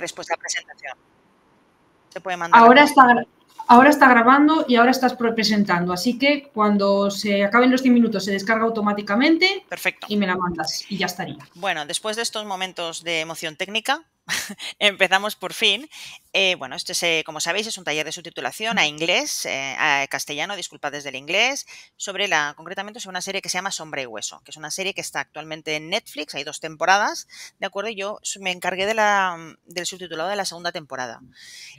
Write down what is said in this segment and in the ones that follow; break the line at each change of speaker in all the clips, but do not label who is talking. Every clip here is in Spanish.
después de la presentación. Se puede mandar.
Ahora está grabando y ahora estás presentando, así que cuando se acaben los 10 minutos se descarga automáticamente.
Perfecto.
Y me la mandas y ya estaría.
Bueno, después de estos momentos de emoción técnica, empezamos por fin. Bueno, este es, como sabéis, es un taller de subtitulación a inglés, a castellano, disculpad desde el inglés, concretamente sobre una serie que se llama Sombra y Hueso, que es una serie que está actualmente en Netflix, hay 2 temporadas, ¿de acuerdo? Y yo me encargué del subtitulado de la segunda temporada.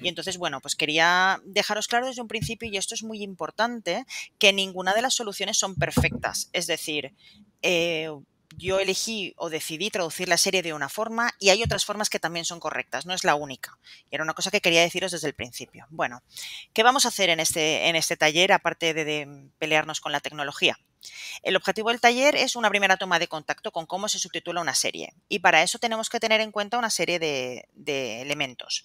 Y entonces, bueno, pues quería dejaros claro desde un principio, y esto es muy importante, que ninguna de las soluciones son perfectas. Es decir, yo elegí o decidí traducir la serie de una forma y hay otras formas que también son correctas, no es la única. Y era una cosa que quería deciros desde el principio. Bueno, ¿qué vamos a hacer en este taller aparte de pelearnos con la tecnología? El objetivo del taller es una primera toma de contacto con cómo se subtitula una serie y para eso tenemos que tener en cuenta una serie de elementos.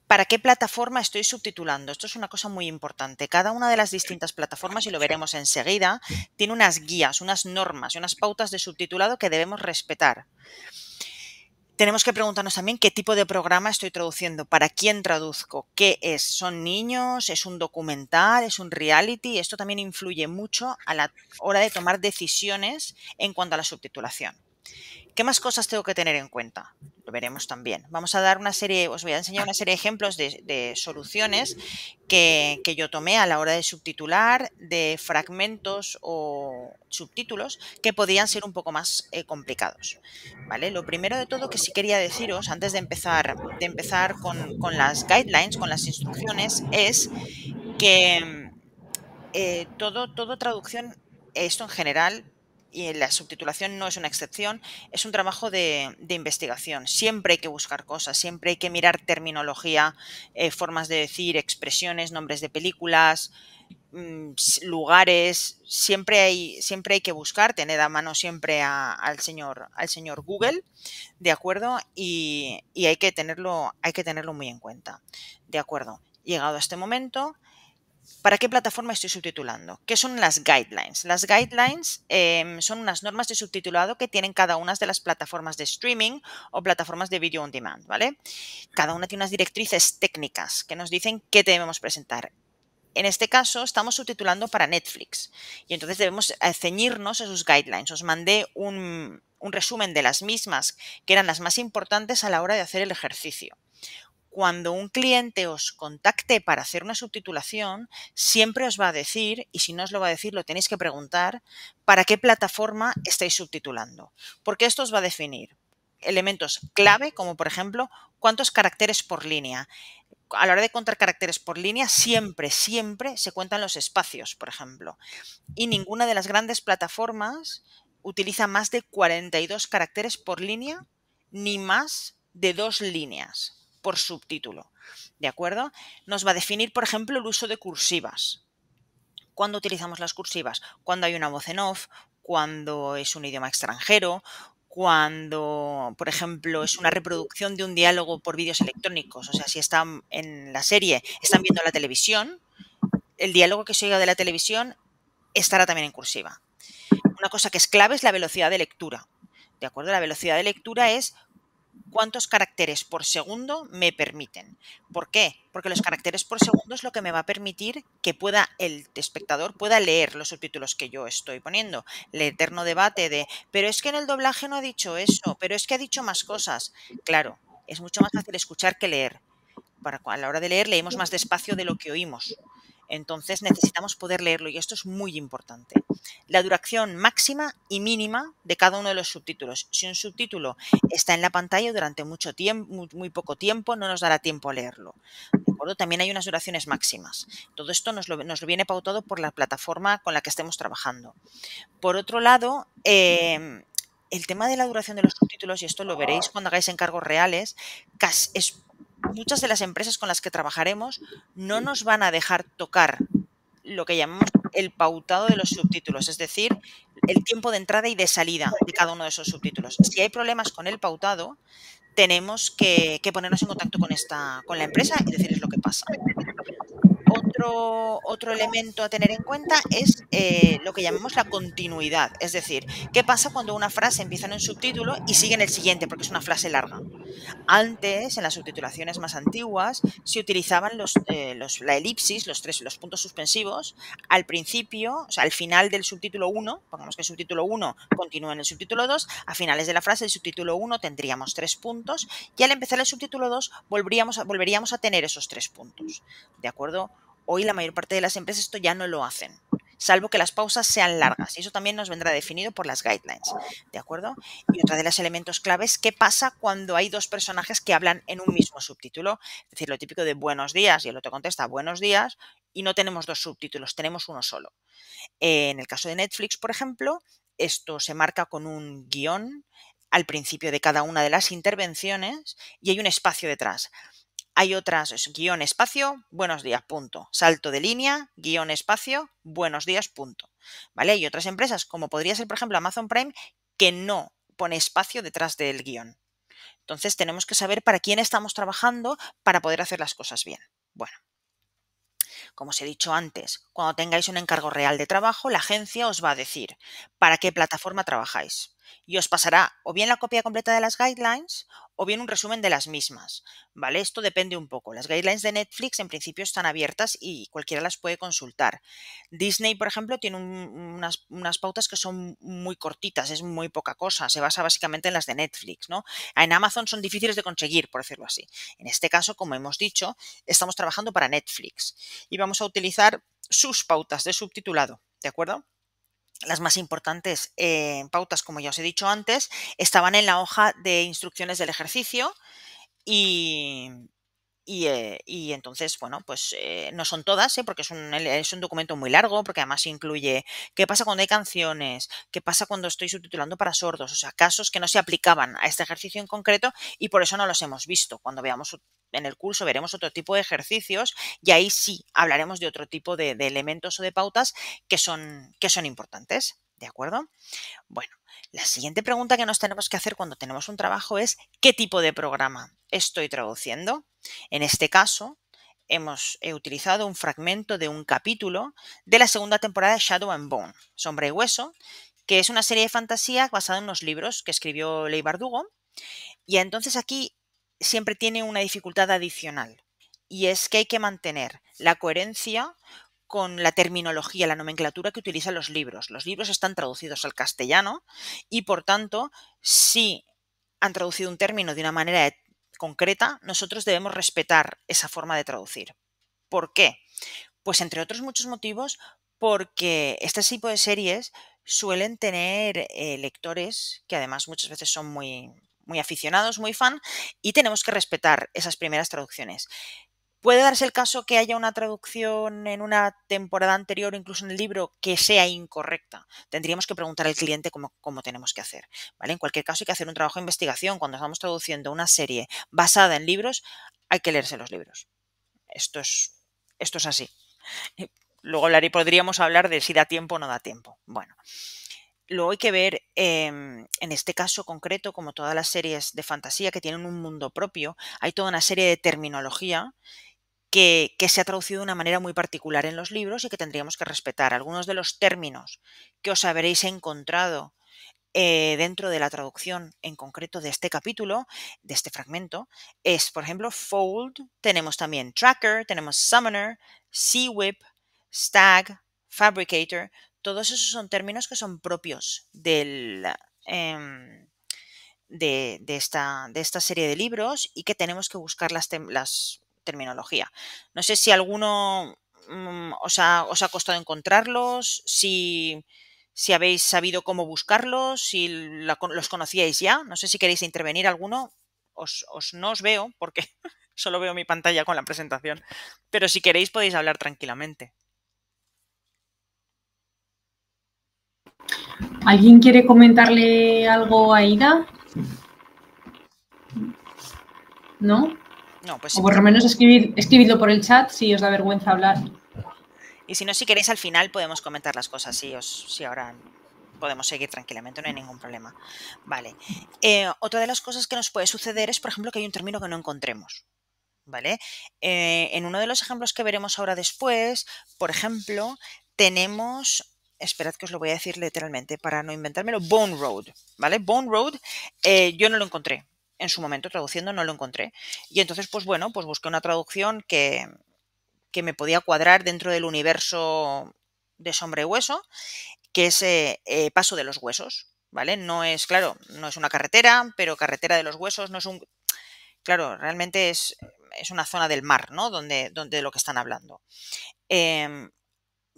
¿Para qué plataforma estoy subtitulando? Esto es una cosa muy importante. Cada una de las distintas plataformas, y lo veremos enseguida, tiene unas guías, unas normas y unas pautas de subtitulado que debemos respetar. Tenemos que preguntarnos también qué tipo de programa estoy traduciendo, para quién traduzco, qué es, son niños, es un documental, es un reality. Esto también influye mucho a la hora de tomar decisiones en cuanto a la subtitulación. ¿Qué más cosas tengo que tener en cuenta? Lo veremos también. Vamos a dar os voy a enseñar una serie de ejemplos de soluciones que yo tomé a la hora de subtitular, de fragmentos o subtítulos que podían ser un poco más complicados. ¿Vale? Lo primero de todo que sí quería deciros, antes de empezar con las guidelines, con las instrucciones, es que todo traducción, esto en general, y la subtitulación no es una excepción, es un trabajo de investigación. Siempre hay que buscar cosas, siempre hay que mirar terminología, formas de decir, expresiones, nombres de películas, lugares, siempre hay que buscar, tener a mano siempre al señor Google, ¿de acuerdo? Y hay que tenerlo muy en cuenta, ¿de acuerdo? Llegado a este momento, ¿para qué plataforma estoy subtitulando? ¿Qué son las guidelines? Las guidelines son unas normas de subtitulado que tienen cada una de las plataformas de streaming o plataformas de video on demand, ¿vale? Cada una tiene unas directrices técnicas que nos dicen qué debemos presentar. En este caso, estamos subtitulando para Netflix y entonces debemos ceñirnos a sus guidelines. Os mandé un resumen de las mismas, que eran las más importantes a la hora de hacer el ejercicio. Cuando un cliente os contacte para hacer una subtitulación, siempre os va a decir, y si no os lo va a decir, lo tenéis que preguntar, ¿para qué plataforma estáis subtitulando? Porque esto os va a definir elementos clave, como por ejemplo, cuántos caracteres por línea. A la hora de contar caracteres por línea, siempre se cuentan los espacios, por ejemplo. Y ninguna de las grandes plataformas utiliza más de 42 caracteres por línea, ni más de 2 líneas por subtítulo, ¿de acuerdo? Nos va a definir, por ejemplo, el uso de cursivas. ¿Cuándo utilizamos las cursivas? Cuando hay una voz en off, cuando es un idioma extranjero, cuando, por ejemplo, es una reproducción de un diálogo por vídeos electrónicos. O sea, si están en la serie, están viendo la televisión, el diálogo que se oiga de la televisión estará también en cursiva. Una cosa que es clave es la velocidad de lectura, ¿de acuerdo? La velocidad de lectura es cuántos caracteres por segundo me permiten. ¿Por qué? Porque los caracteres por segundo es lo que me va a permitir que el espectador pueda leer los subtítulos que yo estoy poniendo. El eterno debate de, pero es que en el doblaje no ha dicho eso, pero es que ha dicho más cosas. Claro, es mucho más fácil escuchar que leer. A la hora de leer leemos más despacio de lo que oímos. Entonces necesitamos poder leerlo y esto es muy importante. La duración máxima y mínima de cada uno de los subtítulos. Si un subtítulo está en la pantalla durante mucho tiempo, muy poco tiempo, no nos dará tiempo a leerlo. ¿De acuerdo? También hay unas duraciones máximas. Todo esto nos lo viene pautado por la plataforma con la que estemos trabajando. Por otro lado, el tema de la duración de los subtítulos, y esto lo veréis cuando hagáis encargos reales, muchas de las empresas con las que trabajaremos no nos van a dejar tocar lo que llamamos el pautado de los subtítulos, es decir, el tiempo de entrada y de salida de cada uno de esos subtítulos. Si hay problemas con el pautado, tenemos que ponernos en contacto con la empresa y decirles lo que pasa. Otro elemento a tener en cuenta es lo que llamamos la continuidad, es decir, ¿qué pasa cuando una frase empieza en un subtítulo y sigue en el siguiente porque es una frase larga? Antes, en las subtitulaciones más antiguas, se utilizaban la elipsis, los puntos suspensivos, al principio, o sea, al final del subtítulo 1, pongamos que el subtítulo 1 continúa en el subtítulo 2, a finales de la frase del subtítulo 1 tendríamos 3 puntos y al empezar el subtítulo 2 volveríamos a tener esos 3 puntos. ¿De acuerdo? Hoy la mayor parte de las empresas esto ya no lo hacen, salvo que las pausas sean largas. Y eso también nos vendrá definido por las guidelines. ¿De acuerdo? Y otra de los elementos claves, ¿qué pasa cuando hay dos personajes que hablan en un mismo subtítulo? Es decir, lo típico de buenos días y el otro contesta buenos días y no tenemos dos subtítulos, tenemos uno solo. En el caso de Netflix, por ejemplo, esto se marca con un guión al principio de cada una de las intervenciones y hay un espacio detrás. Hay otras, guión espacio, buenos días, punto. Salto de línea, guión espacio, buenos días, punto. ¿Vale? Hay otras empresas, como podría ser, por ejemplo, Amazon Prime, que no pone espacio detrás del guión. Entonces tenemos que saber para quién estamos trabajando para poder hacer las cosas bien. Bueno, como os he dicho antes, cuando tengáis un encargo real de trabajo, la agencia os va a decir para qué plataforma trabajáis y os pasará o bien la copia completa de las guidelines o bien un resumen de las mismas, ¿vale? Esto depende un poco. Las guidelines de Netflix en principio están abiertas y cualquiera las puede consultar. Disney, por ejemplo, tiene unas pautas que son muy cortitas, es muy poca cosa, se basa básicamente en las de Netflix, ¿no? En Amazon son difíciles de conseguir, por decirlo así. En este caso, como hemos dicho, estamos trabajando para Netflix y vamos a utilizar sus pautas de subtitulado, ¿de acuerdo? Las más importantes pautas, como ya os he dicho antes, estaban en la hoja de instrucciones del ejercicio y, y entonces, bueno, pues no son todas, porque es un documento muy largo, porque además incluye qué pasa cuando hay canciones, qué pasa cuando estoy subtitulando para sordos, o sea, casos que no se aplicaban a este ejercicio en concreto y por eso no los hemos visto. Cuando veamos en el curso veremos otro tipo de ejercicios y ahí sí hablaremos de otro tipo de elementos o de pautas que son importantes, ¿de acuerdo? Bueno, la siguiente pregunta que nos tenemos que hacer cuando tenemos un trabajo es ¿qué tipo de programa estoy traduciendo? En este caso, he utilizado un fragmento de un capítulo de la segunda temporada de Shadow and Bone, Sombra y Hueso, que es una serie de fantasía basada en unos libros que escribió Leigh Bardugo. Y entonces aquí siempre tiene una dificultad adicional, y es que hay que mantener la coherencia con la terminología, la nomenclatura que utilizan los libros. Los libros están traducidos al castellano y, por tanto, si han traducido un término de una manera concreta, nosotros debemos respetar esa forma de traducir. ¿Por qué? Pues entre otros muchos motivos, porque este tipo de series suelen tener lectores que además muchas veces son muy aficionados, muy fan, y tenemos que respetar esas primeras traducciones. Puede darse el caso que haya una traducción en una temporada anterior o incluso en el libro que sea incorrecta. Tendríamos que preguntar al cliente cómo tenemos que hacer, ¿vale? En cualquier caso hay que hacer un trabajo de investigación. Cuando estamos traduciendo una serie basada en libros, hay que leerse los libros. Esto es así. Luego podríamos hablar de si da tiempo o no da tiempo. Bueno, luego hay que ver, en este caso concreto, como todas las series de fantasía que tienen un mundo propio, hay toda una serie de terminología que se ha traducido de una manera muy particular en los libros y que tendríamos que respetar. Algunos de los términos que os habréis encontrado dentro de la traducción en concreto de este capítulo, de este fragmento, es, por ejemplo, fold, tenemos también tracker, tenemos summoner, sea whip, stag, fabricator, todos esos son términos que son propios de esta serie de libros y que tenemos que buscar las terminología. No sé si alguno os ha costado encontrarlos, si habéis sabido cómo buscarlos, si los conocíais ya. No sé si queréis intervenir alguno. No os veo porque solo veo mi pantalla con la presentación. Pero si queréis podéis hablar tranquilamente.
¿Alguien quiere comentarle algo a Ida? ¿No?
No, pues
O por lo menos escribidlo por el chat si os da vergüenza hablar.
y si no, si queréis al final podemos comentar las cosas, si ahora podemos seguir tranquilamente, no hay ningún problema. Vale. Otra de las cosas que nos puede suceder es, por ejemplo, que hay un término que no encontremos. ¿Vale? En uno de los ejemplos que veremos ahora después, por ejemplo, tenemos, esperad que os lo voy a decir literalmente para no inventármelo, Bone Road, ¿vale? Bone Road, yo no lo encontré en su momento traduciendo no lo encontré. Y entonces, pues bueno, pues busqué una traducción que me podía cuadrar dentro del universo de Sombra y Hueso, que es Paso de los Huesos, ¿vale? No es, claro, no es una carretera, pero Carretera de los Huesos no es un... Claro, realmente es una zona del mar, ¿no? Donde de lo que están hablando.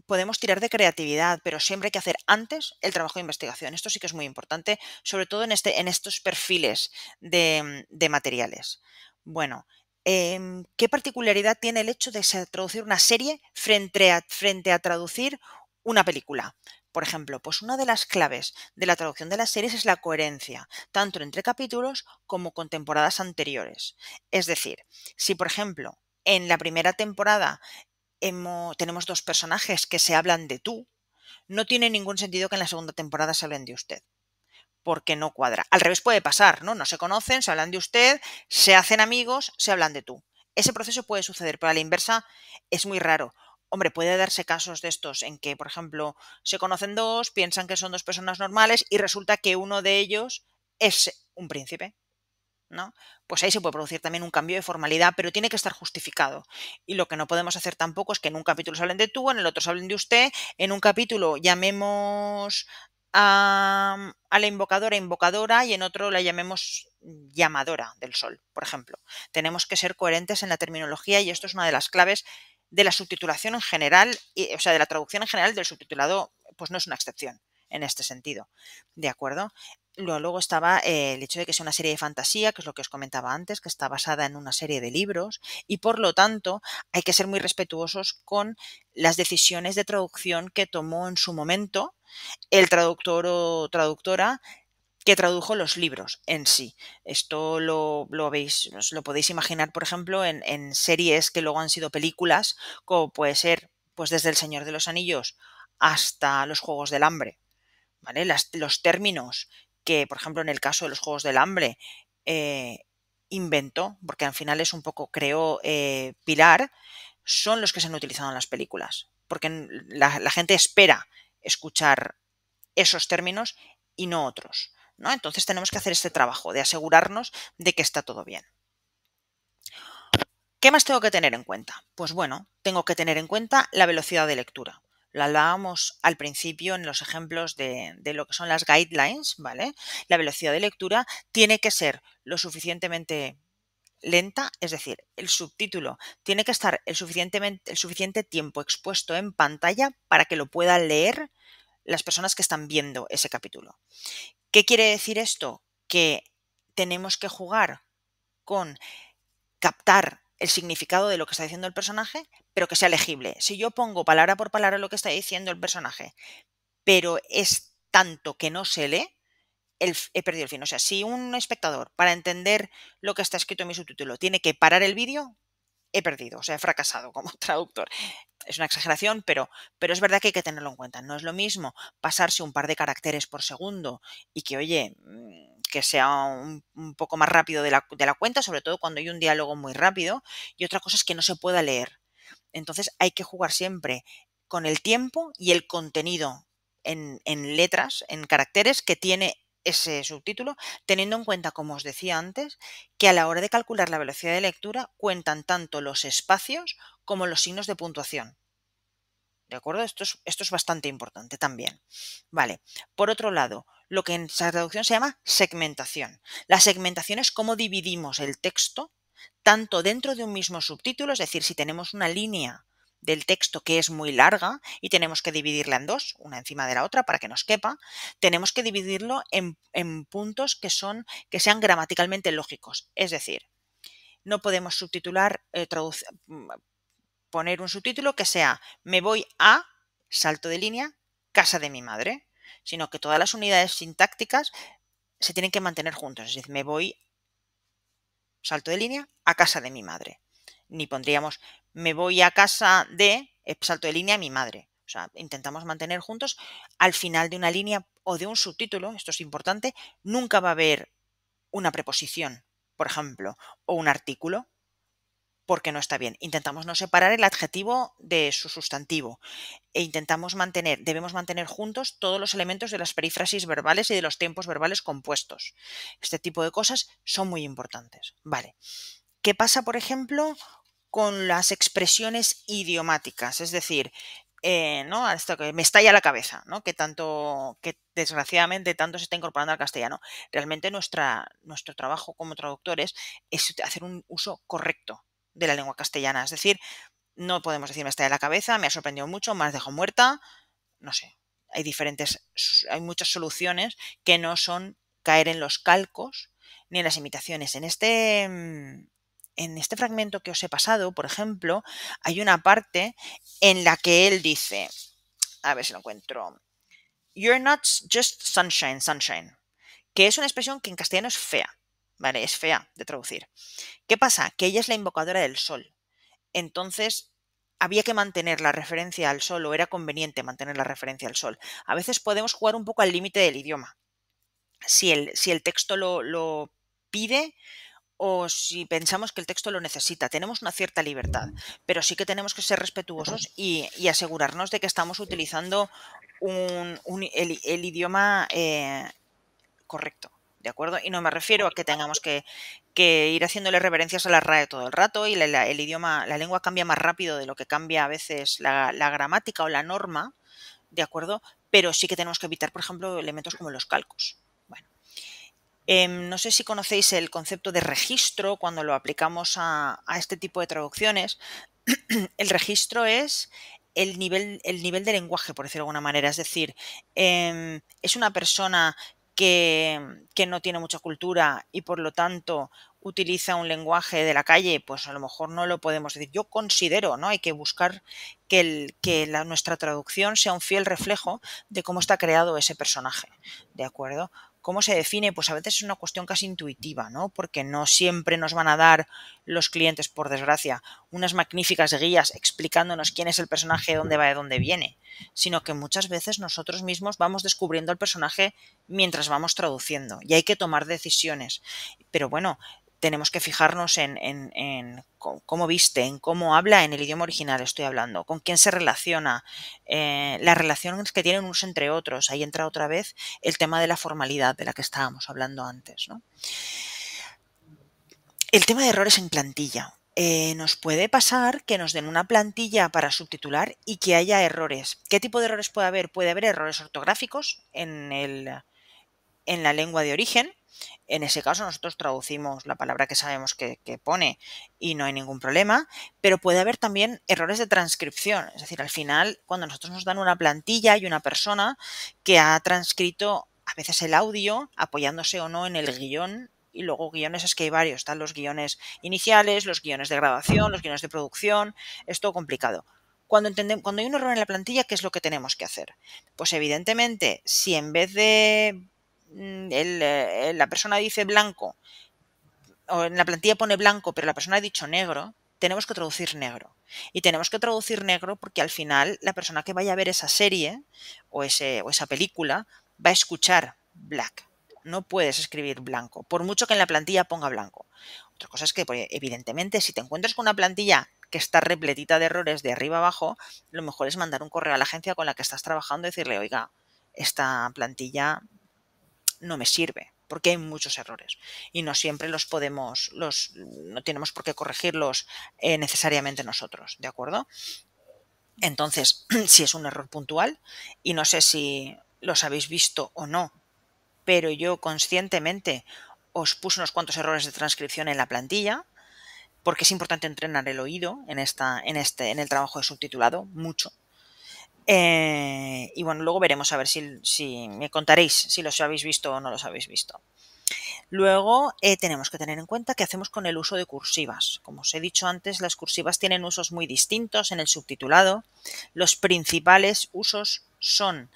Podemos tirar de creatividad, pero siempre hay que hacer antes el trabajo de investigación. Esto sí que es muy importante, sobre todo en estos perfiles de materiales. Bueno, ¿qué particularidad tiene el hecho de traducir una serie frente a traducir una película? Por ejemplo, pues una de las claves de la traducción de las series es la coherencia, tanto entre capítulos como con temporadas anteriores. Es decir, si por ejemplo en la primera temporada tenemos dos personajes que se hablan de tú, no tiene ningún sentido que en la segunda temporada se hablen de usted, porque no cuadra. Al revés puede pasar, ¿no? No se conocen, se hablan de usted, se hacen amigos, se hablan de tú. Ese proceso puede suceder, pero a la inversa es muy raro. Hombre, puede darse casos de estos en que, por ejemplo, se conocen dos, piensan que son dos personas normales y resulta que uno de ellos es un príncipe, ¿no? Pues ahí se puede producir también un cambio de formalidad, pero tiene que estar justificado. Y lo que no podemos hacer tampoco es que en un capítulo se hablen de tú, en el otro se hablen de usted, en un capítulo llamemos a la invocadora y en otro la llamemos llamadora del sol, por ejemplo. Tenemos que ser coherentes en la terminología y esto es una de las claves de la subtitulación en general, o sea, de la traducción en general. Del subtitulado, pues no es una excepción en este sentido. ¿De acuerdo? Luego estaba el hecho de que sea una serie de fantasía, que es lo que os comentaba antes, que está basada en una serie de libros y por lo tanto hay que ser muy respetuosos con las decisiones de traducción que tomó en su momento el traductor o traductora que tradujo los libros en sí. Esto os lo podéis imaginar, por ejemplo, en series que luego han sido películas, como puede ser pues desde El Señor de los Anillos hasta Los Juegos del Hambre. ¿Vale? Los términos que, por ejemplo, en el caso de los Juegos del Hambre, inventó, porque al final es un poco creó Pilar, son los que se han utilizado en las películas. Porque la gente espera escuchar esos términos y no otros, ¿no? Entonces tenemos que hacer este trabajo de asegurarnos de que está todo bien. ¿Qué más tengo que tener en cuenta? Pues bueno, tengo que tener en cuenta la velocidad de lectura. Lo hablábamos al principio en los ejemplos de lo que son las guidelines, ¿vale? La velocidad de lectura tiene que ser lo suficientemente lenta, es decir, el subtítulo tiene que estar el suficiente tiempo expuesto en pantalla para que lo puedan leer las personas que están viendo ese capítulo. ¿Qué quiere decir esto? Que tenemos que jugar con captar el significado de lo que está diciendo el personaje, pero que sea legible. Si yo pongo palabra por palabra lo que está diciendo el personaje, pero es tanto que no se lee, he perdido el fin. O sea, si un espectador, para entender lo que está escrito en mi subtítulo, tiene que parar el vídeo, he perdido, o sea, he fracasado como traductor. Es una exageración, pero es verdad que hay que tenerlo en cuenta. No es lo mismo pasarse un par de caracteres por segundo y que, oye, que sea un poco más rápido de la cuenta, sobre todo cuando hay un diálogo muy rápido, y otra cosa es que no se pueda leer. Entonces hay que jugar siempre con el tiempo y el contenido en letras, en caracteres que tiene ese subtítulo, teniendo en cuenta, como os decía antes, que a la hora de calcular la velocidad de lectura cuentan tanto los espacios como los signos de puntuación. ¿De acuerdo? Esto es bastante importante también. Vale. Por otro lado, lo que en esa traducción se llama segmentación. La segmentación es cómo dividimos el texto tanto dentro de un mismo subtítulo, es decir, si tenemos una línea del texto que es muy larga y tenemos que dividirla en dos, una encima de la otra para que nos quepa, tenemos que dividirlo en puntos que sean gramaticalmente lógicos. Es decir, no podemos poner un subtítulo que sea me voy a, salto de línea, casa de mi madre, sino que todas las unidades sintácticas se tienen que mantener juntas. Es decir, me voy, salto de línea, a casa de mi madre. Ni pondríamos me voy a casa de, salto de línea, mi madre. O sea, intentamos mantener juntos. Al final de una línea o de un subtítulo, esto es importante, nunca va a haber una preposición, por ejemplo, o un artículo. porque no está bien. Intentamos no separar el adjetivo de su sustantivo e debemos mantener juntos todos los elementos de las perífrasis verbales y de los tiempos verbales compuestos. Este tipo de cosas son muy importantes. Vale. ¿Qué pasa, por ejemplo, con las expresiones idiomáticas? Es decir, ¿no? Esto que me estalla la cabeza, ¿no? Que desgraciadamente tanto se está incorporando al castellano. Realmente nuestro trabajo como traductores es hacer un uso correcto de la lengua castellana. Es decir, no podemos decir me estalla la cabeza, me ha sorprendido mucho, me has dejado muerta, no sé. Hay muchas soluciones que no son caer en los calcos ni en las imitaciones. En este fragmento que os he pasado, por ejemplo, hay una parte en la que él dice, a ver si lo encuentro, "You're not just sunshine, sunshine", que es una expresión que en castellano es fea, ¿vale? Es fea de traducir. ¿Qué pasa? Que ella es la invocadora del sol. Entonces, había que mantener la referencia al sol, o era conveniente mantener la referencia al sol. A veces podemos jugar un poco al límite del idioma. Si el texto lo pide, o si pensamos que el texto lo necesita. Tenemos una cierta libertad, pero sí que tenemos que ser respetuosos y asegurarnos de que estamos utilizando el idioma correcto, ¿de acuerdo? Y no me refiero a que tengamos que ir haciéndole reverencias a la RAE todo el rato y el idioma, la lengua cambia más rápido de lo que cambia a veces la gramática o la norma, ¿de acuerdo? Pero sí que tenemos que evitar, por ejemplo, elementos como los calcos. Bueno. No sé si conocéis el concepto de registro cuando lo aplicamos a este tipo de traducciones. El registro es el nivel de lenguaje, por decirlo de alguna manera. Es decir, es una persona que no tiene mucha cultura y por lo tanto utiliza un lenguaje de la calle, pues a lo mejor no lo podemos decir. Yo considero, ¿no? Hay que buscar que nuestra traducción sea un fiel reflejo de cómo está creado ese personaje, ¿de acuerdo? ¿Cómo se define? Pues a veces es una cuestión casi intuitiva, ¿no? Porque no siempre nos van a dar los clientes, por desgracia, unas magníficas guías explicándonos quién es el personaje, dónde va y dónde viene, sino que muchas veces nosotros mismos vamos descubriendo el personaje mientras vamos traduciendo y hay que tomar decisiones. Pero bueno, tenemos que fijarnos en cómo viste, en cómo habla en el idioma original, estoy hablando, con quién se relaciona, las relaciones que tienen unos entre otros. Ahí entra otra vez el tema de la formalidad de la que estábamos hablando antes, ¿no? El tema de errores en plantilla. Nos puede pasar que nos den una plantilla para subtitular y que haya errores. ¿Qué tipo de errores puede haber? Puede haber errores ortográficos en la lengua de origen. En ese caso nosotros traducimos la palabra que sabemos que pone y no hay ningún problema, pero puede haber también errores de transcripción. Es decir, al final, cuando nosotros nos dan una plantilla, hay una persona que ha transcrito a veces el audio apoyándose o no en el guión. Y luego guiones es que hay varios, están los guiones iniciales, los guiones de grabación, los guiones de producción, es todo complicado. Cuando hay un error en la plantilla, ¿qué es lo que tenemos que hacer? Pues evidentemente, si en vez de la persona dice blanco, o en la plantilla pone blanco, pero la persona ha dicho negro, tenemos que traducir negro. Y tenemos que traducir negro porque al final la persona que vaya a ver esa serie o esa película va a escuchar black. No puedes escribir blanco, por mucho que en la plantilla ponga blanco. Otra cosa es que, pues, evidentemente, si te encuentras con una plantilla que está repletita de errores de arriba abajo, lo mejor es mandar un correo a la agencia con la que estás trabajando y decirle, oiga, esta plantilla no me sirve, porque hay muchos errores y no siempre no tenemos por qué corregirlos necesariamente nosotros, ¿de acuerdo? Entonces, si es un error puntual, y no sé si los habéis visto o no, pero yo conscientemente os puse unos cuantos errores de transcripción en la plantilla, porque es importante entrenar el oído en el trabajo de subtitulado, mucho. Y bueno, luego veremos a ver si me contaréis si los habéis visto o no los habéis visto. Luego tenemos que tener en cuenta qué hacemos con el uso de cursivas. Como os he dicho antes, las cursivas tienen usos muy distintos en el subtitulado. Los principales usos son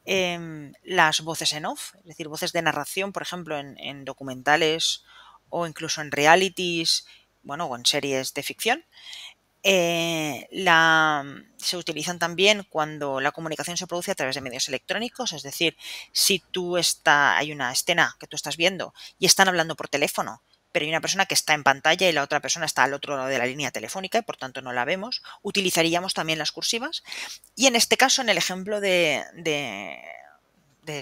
las voces en off, es decir, voces de narración, por ejemplo, en documentales o incluso en realities, bueno, o en series de ficción. Se utilizan también cuando la comunicación se produce a través de medios electrónicos, es decir, si hay una escena que tú estás viendo y están hablando por teléfono pero hay una persona que está en pantalla y la otra persona está al otro lado de la línea telefónica y por tanto no la vemos, utilizaríamos también las cursivas. Y en este caso, en el ejemplo de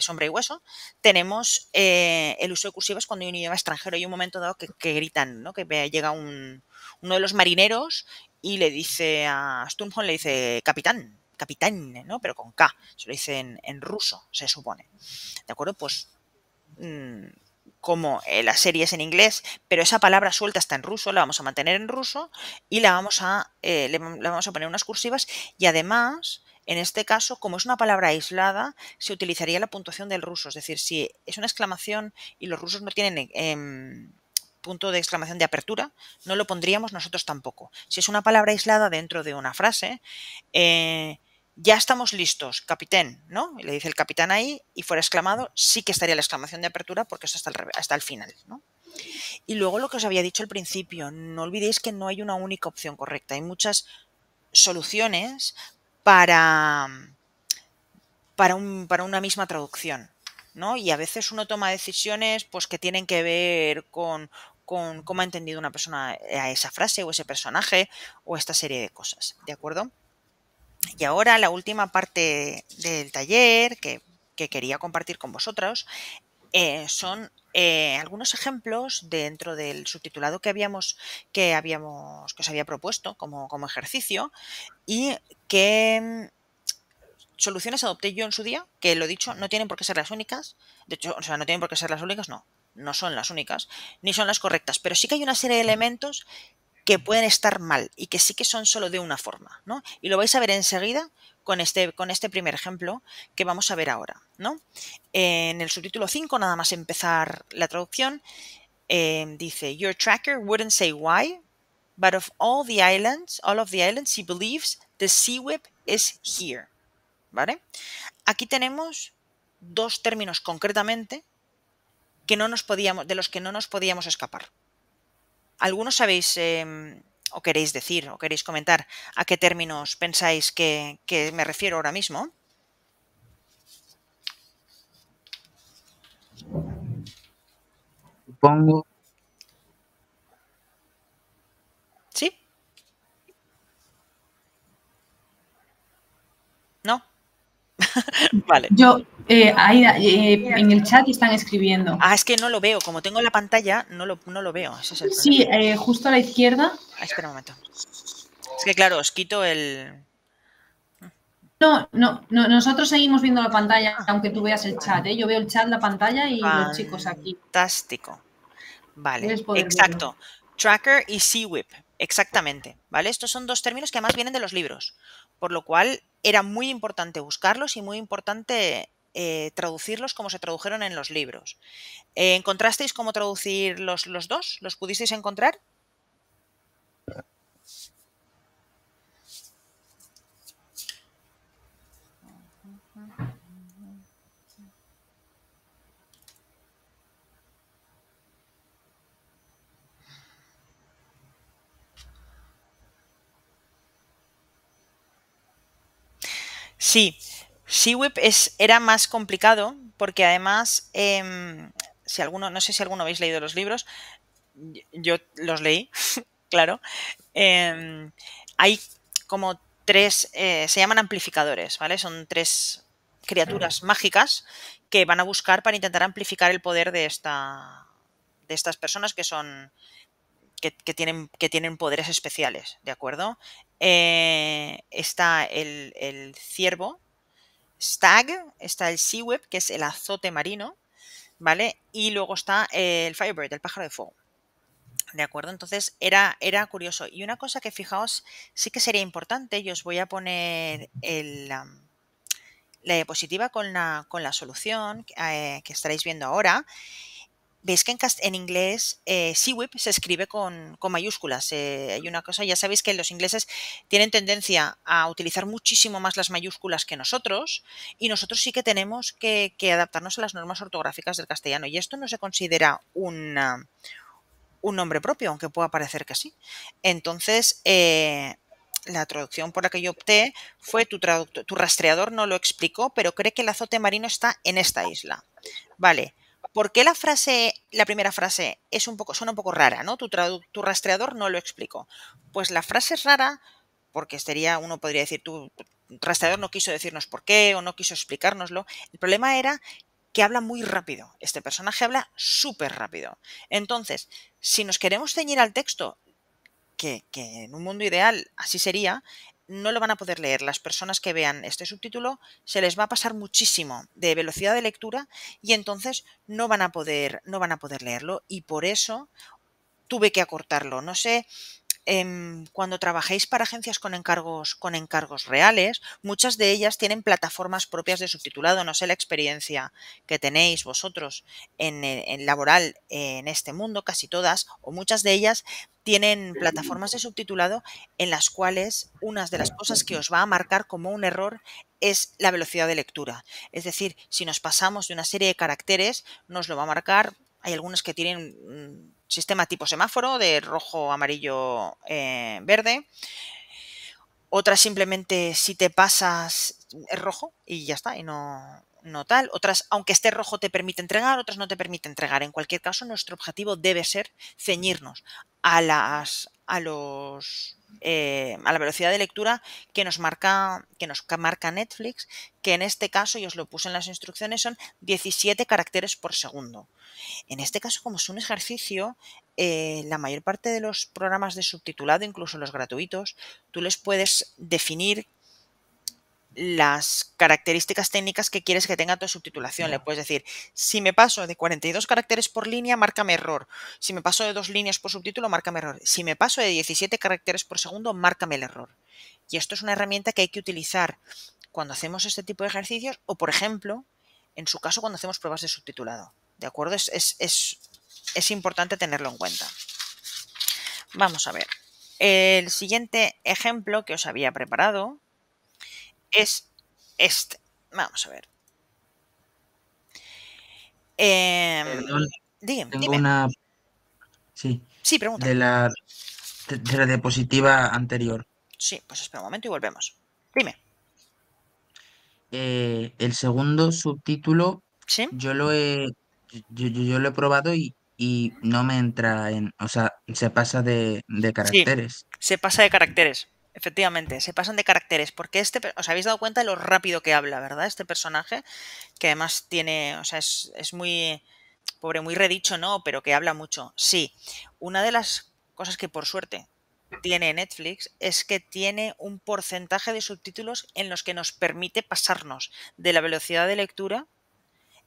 Sombra y Hueso, tenemos el uso de cursivas cuando hay un idioma extranjero. Hay un momento dado que gritan, ¿no? Que llega uno de los marineros y le dice a Sturmhorn, le dice capitán, capitán, ¿no? Pero con K, se lo dice en ruso, se supone. ¿De acuerdo? Pues como la serie es en inglés, pero esa palabra suelta está en ruso, la vamos a mantener en ruso y le vamos a poner unas cursivas y además, en este caso, como es una palabra aislada, se utilizaría la puntuación del ruso, es decir, si es una exclamación y los rusos no tienen punto de exclamación de apertura, no lo pondríamos nosotros tampoco. Si es una palabra aislada dentro de una frase, ya estamos listos, capitán, ¿no? Y le dice el capitán ahí y fuera exclamado, sí que estaría la exclamación de apertura porque eso hasta el final, ¿no? Y luego lo que os había dicho al principio, no olvidéis que no hay una única opción correcta, hay muchas soluciones para una misma traducción, ¿no? Y a veces uno toma decisiones pues, que tienen que ver con cómo ha entendido una persona a esa frase o ese personaje o esta serie de cosas, ¿de acuerdo? Y ahora la última parte del taller que quería compartir con vosotros son algunos ejemplos dentro del subtitulado que os había propuesto como ejercicio y que soluciones adopté yo en su día, que lo he dicho, no tienen por qué ser las únicas. De hecho, o sea, no tienen por qué ser las únicas, no son las únicas, ni son las correctas, pero sí que hay una serie de elementos que pueden estar mal y que sí que son solo de una forma, ¿no? Y lo vais a ver enseguida con este primer ejemplo que vamos a ver ahora, ¿no? En el subtítulo 5, nada más empezar la traducción, dice, Your tracker wouldn't say why, but of all of the islands, he believes the sea whip is here, ¿vale? Aquí tenemos dos términos concretamente de los que no nos podíamos escapar. ¿Algunos sabéis o queréis decir o queréis comentar a qué términos pensáis que me refiero ahora mismo?
Supongo.
¿Sí? ¿No? Vale.
Yo, ahí en el chat están escribiendo.
Ah, es que no lo veo. Como tengo la pantalla, no lo veo. Ese es el problema.
Sí, justo a la izquierda.
Espera un momento. Es que claro, os quito el...
No, nosotros seguimos viendo la pantalla, aunque tú veas el chat, ¿eh? Yo veo el chat, la pantalla y los chicos aquí.
Fantástico. Vale,
Debes poder
exacto.
verlo.
Tracker y sea whip, exactamente. ¿Vale? Estos son dos términos que además vienen de los libros, por lo cual era muy importante buscarlos y muy importante traducirlos como se tradujeron en los libros. ¿Encontrasteis cómo traducir los dos? ¿Los pudisteis encontrar? Sí, Sea Whip era más complicado porque además, no sé si alguno habéis leído los libros, yo los leí, claro. Hay como tres, se llaman amplificadores, ¿vale? Son tres criaturas mágicas que van a buscar para intentar amplificar el poder de estas personas que son que tienen poderes especiales, ¿de acuerdo? Está el ciervo, Stag, está el Sea Whip, que es el azote marino, ¿vale? Y luego está el Firebird, el pájaro de fuego. ¿De acuerdo? Entonces era curioso. Y una cosa que fijaos, sí que sería importante, yo os voy a poner la diapositiva con la solución que estaréis viendo ahora. Veis que en inglés Sea Whip se escribe con mayúsculas. Hay una cosa, ya sabéis que los ingleses tienen tendencia a utilizar muchísimo más las mayúsculas que nosotros y nosotros sí que tenemos que adaptarnos a las normas ortográficas del castellano y esto no se considera un nombre propio, aunque pueda parecer que sí. Entonces, la traducción por la que yo opté fue tu rastreador no lo explicó, pero cree que el azote marino está en esta isla. Vale. ¿Por qué la primera frase suena un poco rara, ¿no? Tu rastreador no lo explicó. Pues la frase es rara porque uno podría decir, tu rastreador no quiso decirnos por qué o no quiso explicárnoslo. El problema era que habla muy rápido. Este personaje habla súper rápido. Entonces, si nos queremos ceñir al texto, que en un mundo ideal así sería, no lo van a poder leer. Las personas que vean este subtítulo se les va a pasar muchísimo de velocidad de lectura y entonces no van a poder leerlo, y por eso tuve que acortarlo. No sé, cuando trabajéis para agencias con encargos reales, muchas de ellas tienen plataformas propias de subtitulado. No sé la experiencia que tenéis vosotros en laboral en este mundo, casi todas o muchas de ellas tienen plataformas de subtitulado en las cuales una de las cosas que os va a marcar como un error es la velocidad de lectura. Es decir, si nos pasamos de una serie de caracteres, nos lo va a marcar. Hay algunas que tienen sistema tipo semáforo de rojo, amarillo, verde. Otras simplemente si te pasas es rojo y ya está, y no tal. Otras, aunque esté rojo, te permite entregar, otras no te permite entregar. En cualquier caso, nuestro objetivo debe ser ceñirnos a la velocidad de lectura que nos marca Netflix, que en este caso, y os lo puse en las instrucciones, son 17 caracteres por segundo. En este caso, como es un ejercicio, la mayor parte de los programas de subtitulado, incluso los gratuitos, tú les puedes definir las características técnicas que quieres que tenga tu subtitulación. Le puedes decir, si me paso de 42 caracteres por línea, márcame error. Si me paso de 2 líneas por subtítulo, márcame error. Si me paso de 17 caracteres por segundo, márcame el error. Y esto es una herramienta que hay que utilizar cuando hacemos este tipo de ejercicios o, por ejemplo, en su caso, cuando hacemos pruebas de subtitulado. ¿De acuerdo? Es importante tenerlo en cuenta. Vamos a ver. El siguiente ejemplo que os había preparado es este. Vamos a ver.
Perdón, tengo
Dime.
una... Sí,
Sí, pregunta.
de la diapositiva anterior.
Sí, pues espera un momento y volvemos. Dime.
El segundo subtítulo
¿Sí?
yo lo he probado y no me entra o sea, se pasa de
Sí,
caracteres.
se pasa de caracteres. Efectivamente, se pasan de caracteres, porque os habéis dado cuenta de lo rápido que habla, ¿verdad? Este personaje, que además tiene, o sea, es muy, pobre, muy redicho, ¿no? Pero que habla mucho. Sí, una de las cosas que por suerte tiene Netflix es que tiene un porcentaje de subtítulos en los que nos permite pasarnos de la velocidad de lectura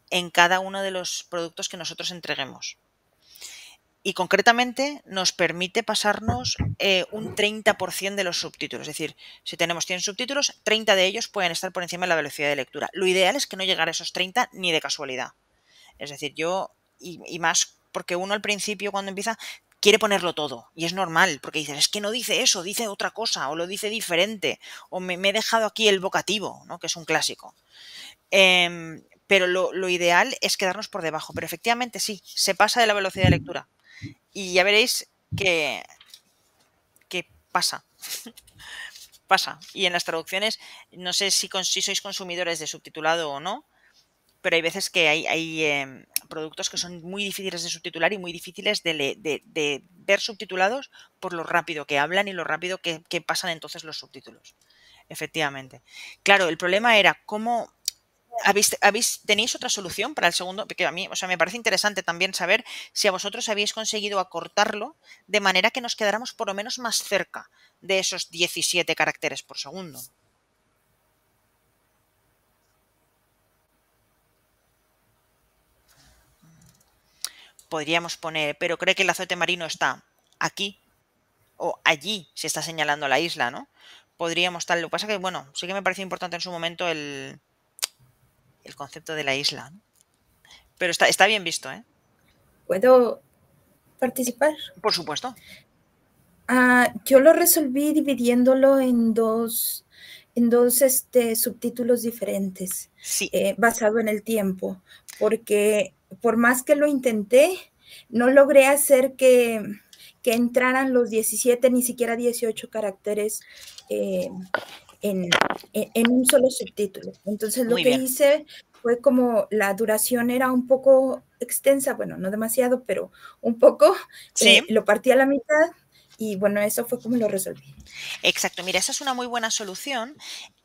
en cada uno de los productos que nosotros entreguemos. Y concretamente nos permite pasarnos un 30% de los subtítulos. Es decir, si tenemos 100 subtítulos, 30 de ellos pueden estar por encima de la velocidad de lectura. Lo ideal es que no llegara a esos 30 ni de casualidad. Es decir, y más porque uno al principio cuando empieza quiere ponerlo todo. Y es normal, porque dices, es que no dice eso, dice otra cosa, o lo dice diferente, o me he dejado aquí el vocativo, ¿no? Que es un clásico. Pero lo ideal es quedarnos por debajo. Pero efectivamente sí, se pasa de la velocidad de lectura. Y ya veréis que pasa. Pasa. Y en las traducciones, no sé si sois consumidores de subtitulado o no, pero hay veces que hay productos que son muy difíciles de subtitular y muy difíciles de ver subtitulados por lo rápido que hablan y lo rápido que pasan entonces los subtítulos. Efectivamente. Claro, el problema era cómo... ¿Tenéis otra solución para el segundo? Porque a mí, o sea, me parece interesante también saber si a vosotros habéis conseguido acortarlo de manera que nos quedáramos por lo menos más cerca de esos 17 caracteres por segundo. Podríamos poner, pero cree que el azote marino está aquí o allí, si está señalando la isla, ¿no? Podríamos tal. Lo que pasa que, bueno, sí que me pareció importante en su momento el concepto de la isla, ¿no? Pero está bien visto, ¿eh?
¿Puedo participar?
Por supuesto.
Yo lo resolví dividiéndolo en dos subtítulos diferentes,
Sí.
basado en el tiempo, porque por más que lo intenté, no logré hacer que entraran los 17, ni siquiera 18 caracteres en un solo subtítulo. Entonces lo
Muy
que
bien.
hice fue, como la duración era un poco extensa, bueno, no demasiado, pero un poco,
Sí,
lo partí a la mitad y bueno, eso fue como lo resolví.
exacto. Mira, esa es una muy buena solución.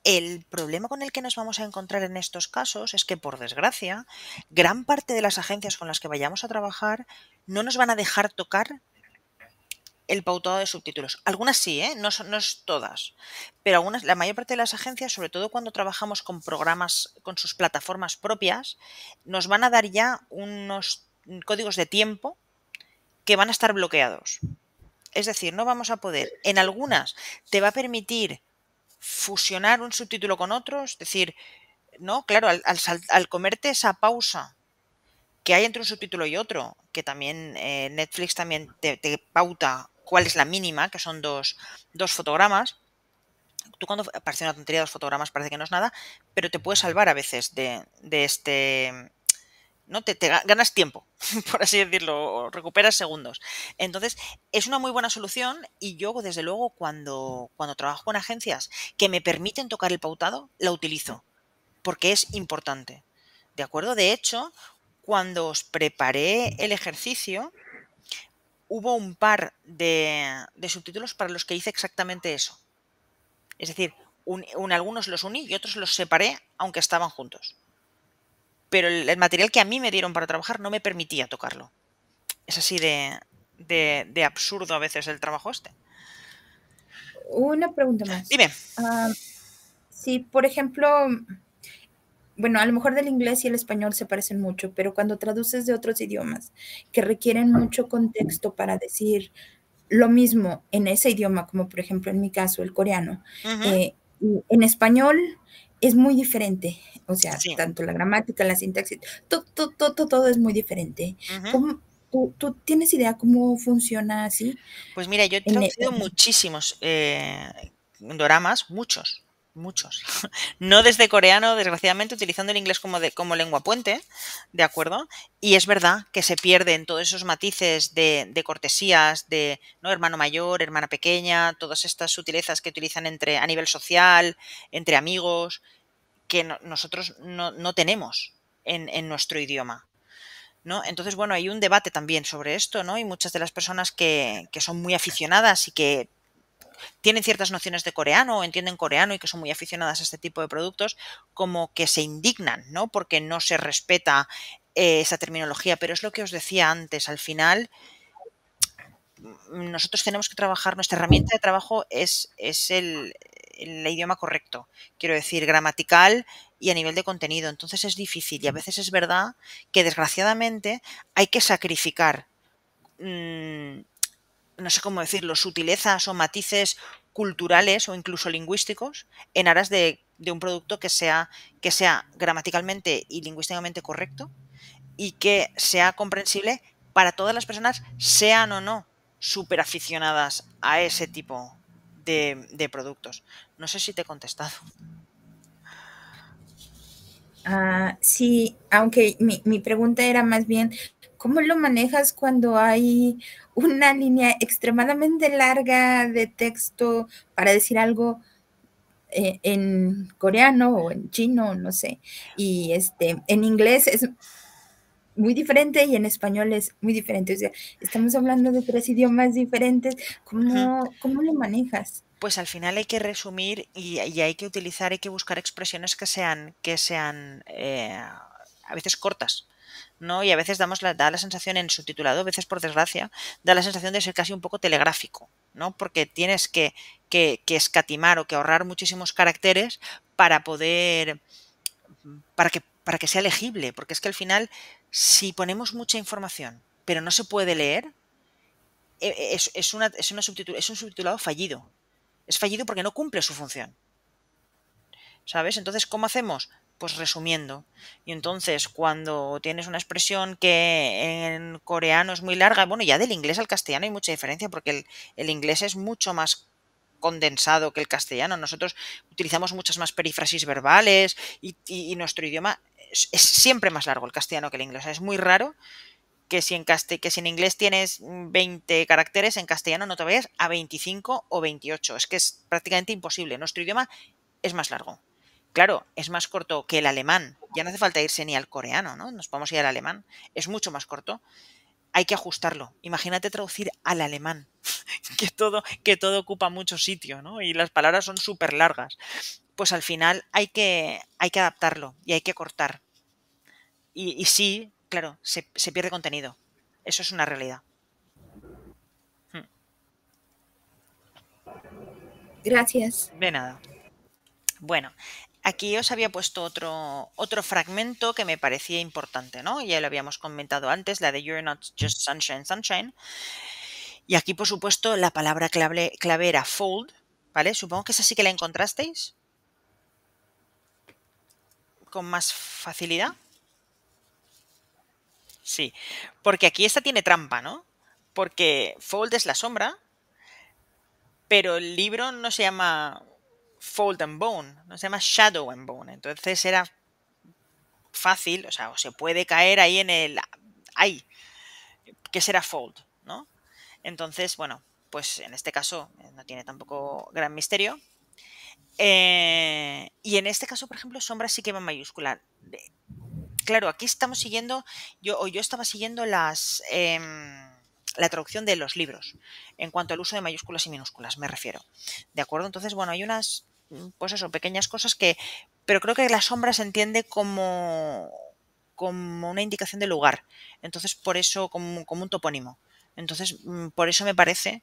El problema con el que nos vamos a encontrar en estos casos es que, por desgracia, gran parte de las agencias con las que vayamos a trabajar no nos van a dejar tocar el pautado de subtítulos. Algunas sí, ¿eh? No es todas, pero algunas, la mayor parte de las agencias, sobre todo cuando trabajamos con programas, con sus plataformas propias, nos van a dar ya unos códigos de tiempo que van a estar bloqueados. Es decir, no vamos a poder. En algunas te va a permitir fusionar un subtítulo con otro, es decir, no, claro, al comerte esa pausa que hay entre un subtítulo y otro, que también Netflix también te pauta cuál es la mínima, que son dos fotogramas. Tú, cuando parece una tontería, 2 fotogramas parece que no es nada, pero te puede salvar a veces de este, ¿no? Te ganas tiempo, por así decirlo, o recuperas segundos. Entonces, es una muy buena solución, y yo, desde luego, cuando trabajo con agencias que me permiten tocar el pautado, la utilizo, porque es importante. ¿De acuerdo? De hecho, cuando os preparé el ejercicio, hubo un par de subtítulos para los que hice exactamente eso. Es decir, algunos los uní y otros los separé, aunque estaban juntos. Pero el material que a mí me dieron para trabajar no me permitía tocarlo. Es así de absurdo a veces el trabajo este.
Una pregunta más.
Dime.
Si, por ejemplo, bueno, a lo mejor del inglés y el español se parecen mucho, pero cuando traduces de otros idiomas que requieren mucho contexto para decir lo mismo en ese idioma, como por ejemplo en mi caso el coreano,
Ujú.
en español es muy diferente, o sea,
Sí.
tanto la gramática, la sintaxis, todo es muy diferente.
Ujú.
¿Tú tienes idea cómo funciona así?
Pues mira, yo he traducido muchísimos doramas, muchos. No desde coreano, desgraciadamente, utilizando el inglés como lengua puente, ¿de acuerdo? Y es verdad que se pierden todos esos matices de cortesías, de, ¿no?, hermano mayor, hermana pequeña, todas estas sutilezas que utilizan a nivel social, entre amigos, que nosotros no tenemos en nuestro idioma, ¿no? Entonces, bueno, hay un debate también sobre esto, ¿no? Y muchas de las personas que son muy aficionadas y que tienen ciertas nociones de coreano o entienden coreano y que son muy aficionadas a este tipo de productos, como que se indignan, ¿no? Porque no se respeta esa terminología. Pero es lo que os decía antes, al final nosotros tenemos que trabajar, nuestra herramienta de trabajo es el idioma correcto, quiero decir, gramatical y a nivel de contenido. Entonces es difícil, y a veces es verdad que, desgraciadamente, hay que sacrificar, no sé cómo decirlo, sutilezas o matices culturales o incluso lingüísticos en aras de un producto que sea gramaticalmente y lingüísticamente correcto y que sea comprensible para todas las personas, sean o no súper aficionadas a ese tipo de productos. No sé si te he contestado.
Sí, aunque mi pregunta era más bien, ¿cómo lo manejas cuando hay una línea extremadamente larga de texto para decir algo en coreano o en chino, no sé, y en inglés es muy diferente y en español es muy diferente? O sea, estamos hablando de 3 idiomas diferentes.
Ujú.
¿Cómo lo manejas?
Pues al final hay que resumir y hay que buscar expresiones que sean a veces cortas, ¿no? Y a veces da la sensación, en subtitulado, a veces, por desgracia, da la sensación de ser casi un poco telegráfico, ¿no? Porque tienes que escatimar o que ahorrar muchísimos caracteres para poder, para que sea legible, porque es que al final, si ponemos mucha información pero no se puede leer, es un subtitulado fallido. Es fallido porque no cumple su función, ¿sabes? Entonces, ¿cómo hacemos? Pues resumiendo. Y entonces, cuando tienes una expresión que en coreano es muy larga, bueno, ya del inglés al castellano hay mucha diferencia, porque el inglés es mucho más condensado que el castellano. Nosotros utilizamos muchas más perífrasis verbales y nuestro idioma es siempre más largo el castellano que el inglés. O sea, es muy raro que si en inglés tienes 20 caracteres, en castellano no te vayas a 25 o 28. Es que es prácticamente imposible. Nuestro idioma es más largo. Claro, es más corto que el alemán. Ya no hace falta irse ni al coreano, ¿no? Nos podemos ir al alemán. Es mucho más corto. Hay que ajustarlo. Imagínate traducir al alemán, que todo ocupa mucho sitio, ¿no? Y las palabras son súper largas. Pues al final hay que adaptarlo y hay que cortar. Y sí, claro, se pierde contenido. Eso es una realidad.
Gracias.
De nada. Bueno, aquí os había puesto otro fragmento que me parecía importante, ¿no? Ya lo habíamos comentado antes, la de You're not just sunshine, sunshine. Y aquí, por supuesto, la palabra clave era fold, ¿vale? Supongo que esa sí que la encontrasteis con más facilidad. Sí, porque aquí esta tiene trampa, ¿no? Porque fold es la sombra, pero el libro no se llama Fold and Bone, no se llama Shadow and Bone. Entonces era fácil, o sea, o se puede caer ahí en el... ¡Ay! ¿Qué será fold? ¿No? Entonces, bueno, pues en este caso no tiene tampoco gran misterio. Y en este caso, por ejemplo, sombra sí que va en mayúscula. Claro, aquí estamos siguiendo, yo estaba siguiendo la traducción de los libros, en cuanto al uso de mayúsculas y minúsculas, me refiero. ¿De acuerdo? Entonces, bueno, hay unas, pues eso, pequeñas cosas que, pero creo que la sombra se entiende como una indicación de lugar. Entonces, por eso, como un topónimo. Entonces, por eso me parece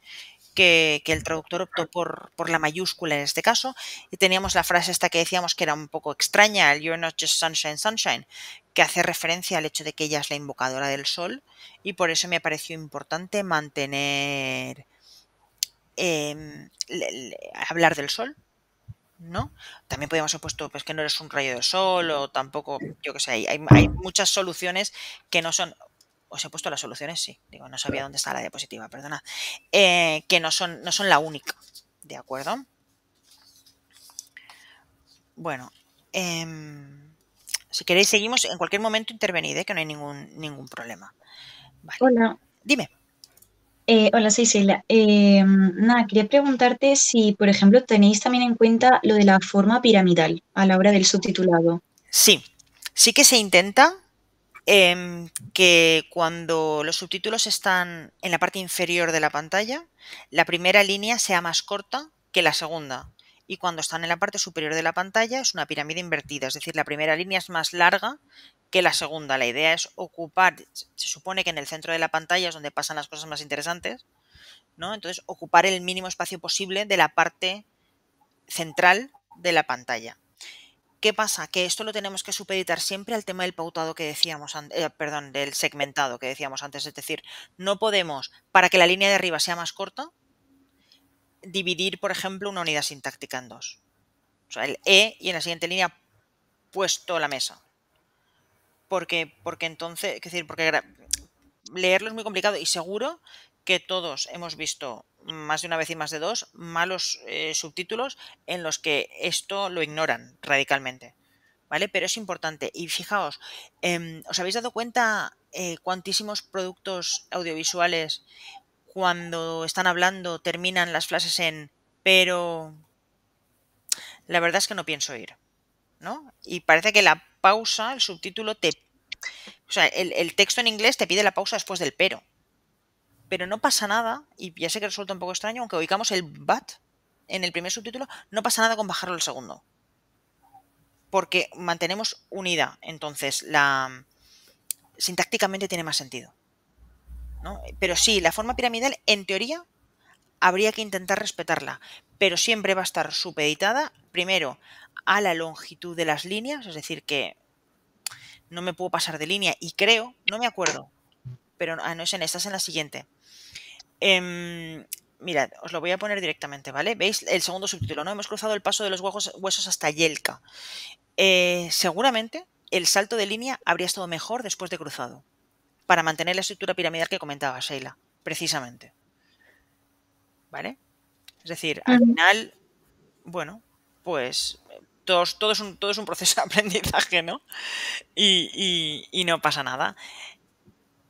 que el traductor optó por la mayúscula en este caso. Y teníamos la frase esta que decíamos que era un poco extraña, el You're not just sunshine, sunshine, que hace referencia al hecho de que ella es la invocadora del sol, y por eso me pareció importante mantener hablar del sol, ¿no? También podríamos haber puesto pues, que no eres un rayo de sol, o tampoco, yo que sé, hay muchas soluciones que no son... Os he puesto las soluciones, sí. Digo, no sabía dónde está la diapositiva, perdona. Que no son la única, ¿de acuerdo? Bueno, si queréis seguimos, en cualquier momento intervenid, que no hay ningún problema. Vale.
Hola.
Dime.
Hola, soy Sheila. Nada, quería preguntarte si, por ejemplo, tenéis también en cuenta lo de la forma piramidal a la hora del subtitulado.
Sí, sí que se intenta que cuando los subtítulos están en la parte inferior de la pantalla, la primera línea sea más corta que la segunda. Y cuando están en la parte superior de la pantalla es una pirámide invertida, es decir, la primera línea es más larga que la segunda. La idea es ocupar, se supone que en el centro de la pantalla es donde pasan las cosas más interesantes, ¿no? Entonces, ocupar el mínimo espacio posible de la parte central de la pantalla. ¿Qué pasa? Que esto lo tenemos que supeditar siempre al tema del pautado que decíamos, perdón, del segmentado que decíamos antes. Es decir, no podemos, para que la línea de arriba sea más corta, dividir, por ejemplo, una unidad sintáctica en dos. O sea, el E y en la siguiente línea puesto la mesa. Porque entonces, es decir, porque leerlo es muy complicado y seguro que todos hemos visto más de una vez y más de dos malos subtítulos en los que esto lo ignoran radicalmente, ¿vale? Pero es importante. Y fijaos, ¿os habéis dado cuenta cuantísimos productos audiovisuales cuando están hablando terminan las frases en pero? La verdad es que no pienso ir, ¿no? Y parece que la pausa, el subtítulo o sea, el texto en inglés te pide la pausa después del pero. Pero no pasa nada, y ya sé que resulta un poco extraño, aunque oigamos el but en el primer subtítulo, no pasa nada con bajarlo al segundo. Porque mantenemos unida, entonces sintácticamente tiene más sentido, ¿no? Pero sí, la forma piramidal, en teoría, habría que intentar respetarla, pero siempre va a estar supeditada, primero, a la longitud de las líneas, es decir, que no me puedo pasar de línea, y creo, no me acuerdo, pero no es en esta, es en la siguiente. Mirad, os lo voy a poner directamente, ¿vale? ¿Veis el segundo subtítulo? ¿No? Hemos cruzado el paso de los huesos hasta Yelka. Seguramente el salto de línea habría estado mejor después de cruzado, para mantener la estructura piramidal que comentaba Sheila, precisamente. ¿Vale? Es decir, al final, bueno, pues todo es un proceso de aprendizaje, ¿no? Y no pasa nada.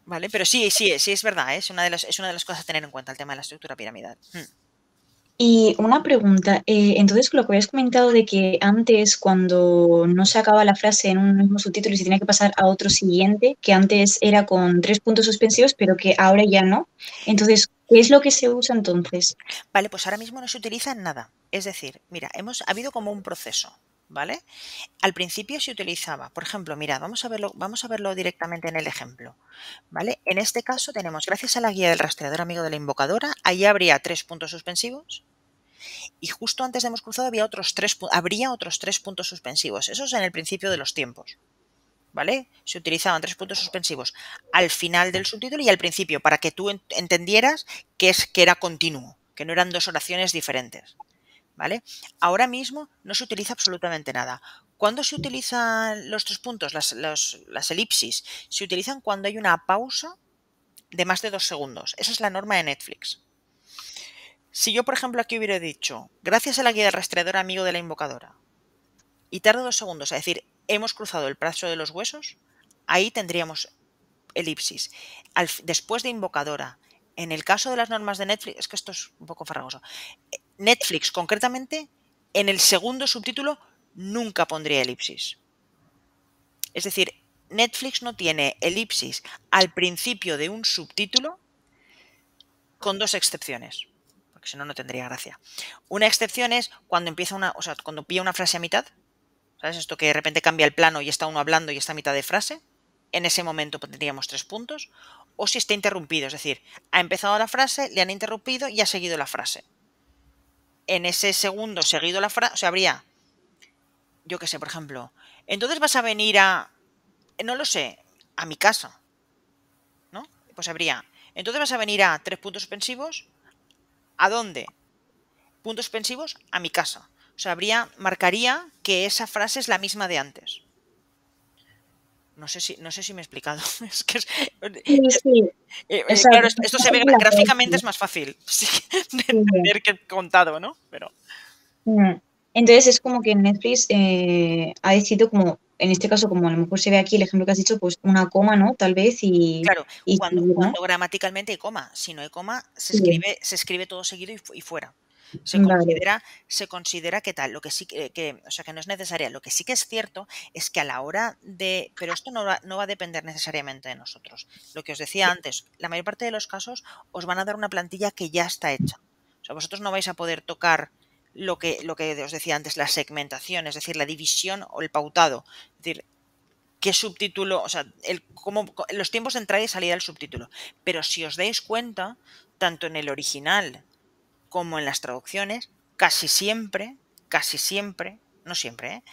¿Vale? Pero sí, es verdad, ¿eh? Es una de las cosas a tener en cuenta, el tema de la estructura piramidal.
Y una pregunta, entonces lo que habías comentado de que antes cuando no se acaba la frase en un mismo subtítulo y se tenía que pasar a otro siguiente, que antes era con 3 puntos suspensivos, pero que ahora ya no. Entonces, ¿qué es lo que se usa entonces?
Vale, pues ahora mismo no se utiliza en nada. Es decir, mira, ha habido como un proceso, ¿vale? Al principio se utilizaba, por ejemplo, mira, vamos a verlo directamente en el ejemplo, ¿vale? En este caso tenemos, gracias a la guía del rastreador amigo de la invocadora, ahí habría 3 puntos suspensivos y justo antes de hemos cruzado habría otros 3 puntos suspensivos. Eso es en el principio de los tiempos, ¿vale? Se utilizaban 3 puntos suspensivos al final del subtítulo y al principio para que tú entendieras que era continuo, que no eran dos oraciones diferentes, ¿vale? Ahora mismo no se utiliza absolutamente nada. ¿Cuándo se utilizan los 3 puntos, las elipsis? Se utilizan cuando hay una pausa de más de 2 segundos. Esa es la norma de Netflix. Si yo, por ejemplo, aquí hubiera dicho, gracias a la guía del rastreador amigo de la invocadora, y tardo 2 segundos, es decir, hemos cruzado el brazo de los huesos, ahí tendríamos elipsis. Después de invocadora, en el caso de las normas de Netflix, es que esto es un poco farragoso, Netflix concretamente, en el segundo subtítulo nunca pondría elipsis. Es decir, Netflix no tiene elipsis al principio de un subtítulo con 2 excepciones, porque si no, no tendría gracia. Una excepción es cuando cuando pilla una frase a mitad, ¿sabes? Esto que de repente cambia el plano y está uno hablando y está a mitad de frase. En ese momento tendríamos 3 puntos. O si está interrumpido, es decir, ha empezado la frase, le han interrumpido y ha seguido la frase. En ese segundo seguido la frase, o sea, habría, yo qué sé, por ejemplo, entonces vas a venir no lo sé, a mi casa, ¿no? Pues habría, entonces vas a venir a 3 puntos suspensivos, ¿a dónde? Puntos suspensivos, a mi casa. O sea, marcaría que esa frase es la misma de antes. No sé si me he explicado. Es que
Sí, sí. O sea,
claro, esto se ve
la
gráficamente,
frase.
es más fácil de
Sí.
entender que contado, ¿no? Pero
Entonces es como que Netflix ha decidido como, en este caso, como a lo mejor se ve aquí el ejemplo que has dicho, pues una coma, ¿no? Tal vez
claro,
y seguir, ¿no?
cuando gramaticalmente hay coma, si no hay coma,
Sí,
se escribe todo seguido y fuera.
vale.
Se considera que tal, lo que sí o sea, que no es necesaria. Lo que sí que es cierto es que a la hora de, pero esto no va a depender necesariamente de nosotros. Lo que os decía antes, la mayor parte de los casos os van a dar una plantilla que ya está hecha. O sea, vosotros no vais a poder tocar lo que os decía antes, la segmentación, es decir, la división o el pautado. Es decir, qué subtítulo, o sea, los tiempos de entrada y salida del subtítulo. Pero si os dais cuenta, tanto en el original como en las traducciones, casi siempre, no siempre,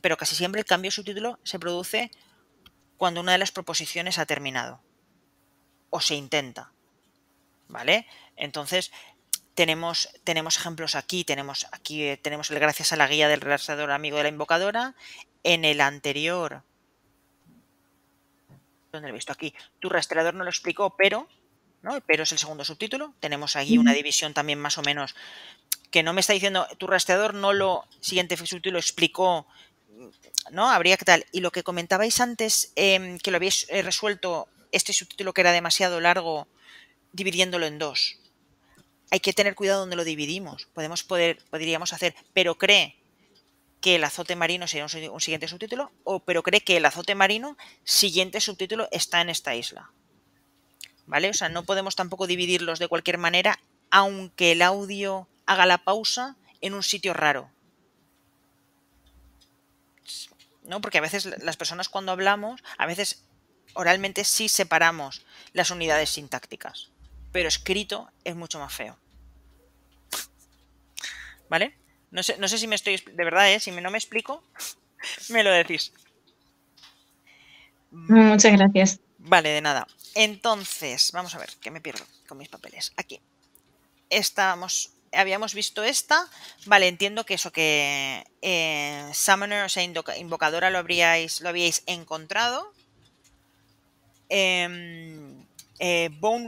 pero casi siempre el cambio de subtítulo se produce cuando una de las proposiciones ha terminado o se intenta, ¿vale? Entonces, tenemos ejemplos aquí, tenemos el gracias a la guía del rastreador amigo de la invocadora. En el anterior, ¿dónde lo he visto? Aquí, tu rastreador no lo explicó, pero, ¿no? Pero es el segundo subtítulo. Tenemos ahí una división también más o menos que no me está diciendo tu rastreador no lo siguiente subtítulo explicó, ¿no? Habría que tal. Y lo que comentabais antes, que lo habéis resuelto, este subtítulo que era demasiado largo, dividiéndolo en 2. Hay que tener cuidado donde lo dividimos. Podríamos hacer, pero cree que el azote marino sería un siguiente subtítulo, pero cree que el azote marino, siguiente subtítulo, está en esta isla. ¿Vale? O sea, no podemos tampoco dividirlos de cualquier manera, aunque el audio haga la pausa en un sitio raro. ¿No? Porque a veces las personas cuando hablamos, a veces oralmente sí separamos las unidades sintácticas, pero escrito es mucho más feo. ¿Vale? No sé si me estoy... De verdad, si no me explico, me lo decís.
Muchas gracias.
Vale, de nada. Entonces, vamos a ver, que me pierdo con mis papeles. Aquí. Habíamos visto esta. Vale, entiendo que eso que Summoner, o sea, invocadora lo habíais encontrado. Bone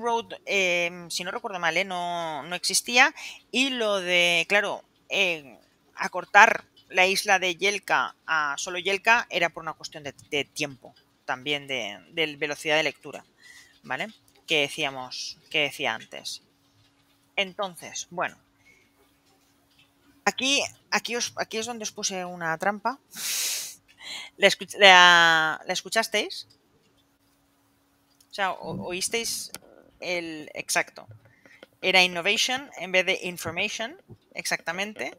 Road, si no recuerdo mal, no existía. Y lo de, claro, acortar la isla de Yelka a solo Yelka era por una cuestión de tiempo, también de velocidad de lectura, ¿vale? Que decía antes. Entonces, bueno, Aquí es donde os puse una trampa. ¿La escuchasteis? O sea, oísteis el exacto. Era innovation en vez de information, exactamente,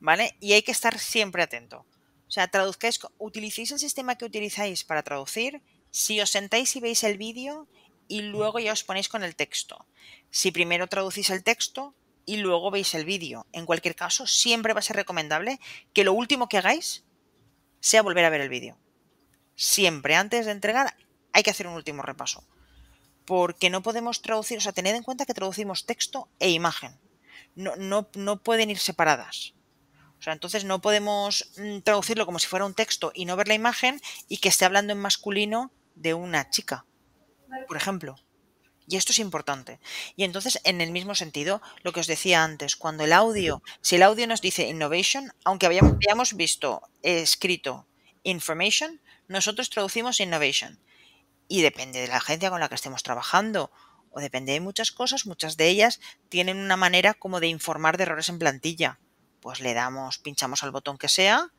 ¿vale? Y hay que estar siempre atento. O sea, traduzcáis, utilicéis el sistema que utilizáis para traducir. Si os sentáis y veis el vídeo y luego ya os ponéis con el texto. Si primero traducís el texto y luego veis el vídeo. En cualquier caso, siempre va a ser recomendable que lo último que hagáis sea volver a ver el vídeo. Siempre, antes de entregar, hay que hacer un último repaso. Porque no podemos traducir, o sea, tened en cuenta que traducimos texto e imagen. No pueden ir separadas. O sea, entonces no podemos traducirlo como si fuera un texto y no ver la imagen y que esté hablando en masculino de una chica, por ejemplo. Y esto es importante. Y entonces, en el mismo sentido, lo que os decía antes, cuando el audio, si el audio nos dice innovation, aunque hayamos visto escrito information, nosotros traducimos innovation. Y depende de la agencia con la que estemos trabajando o depende de muchas cosas, muchas de ellas tienen una manera como de informar de errores en plantilla. Pues le damos, pinchamos al botón que sea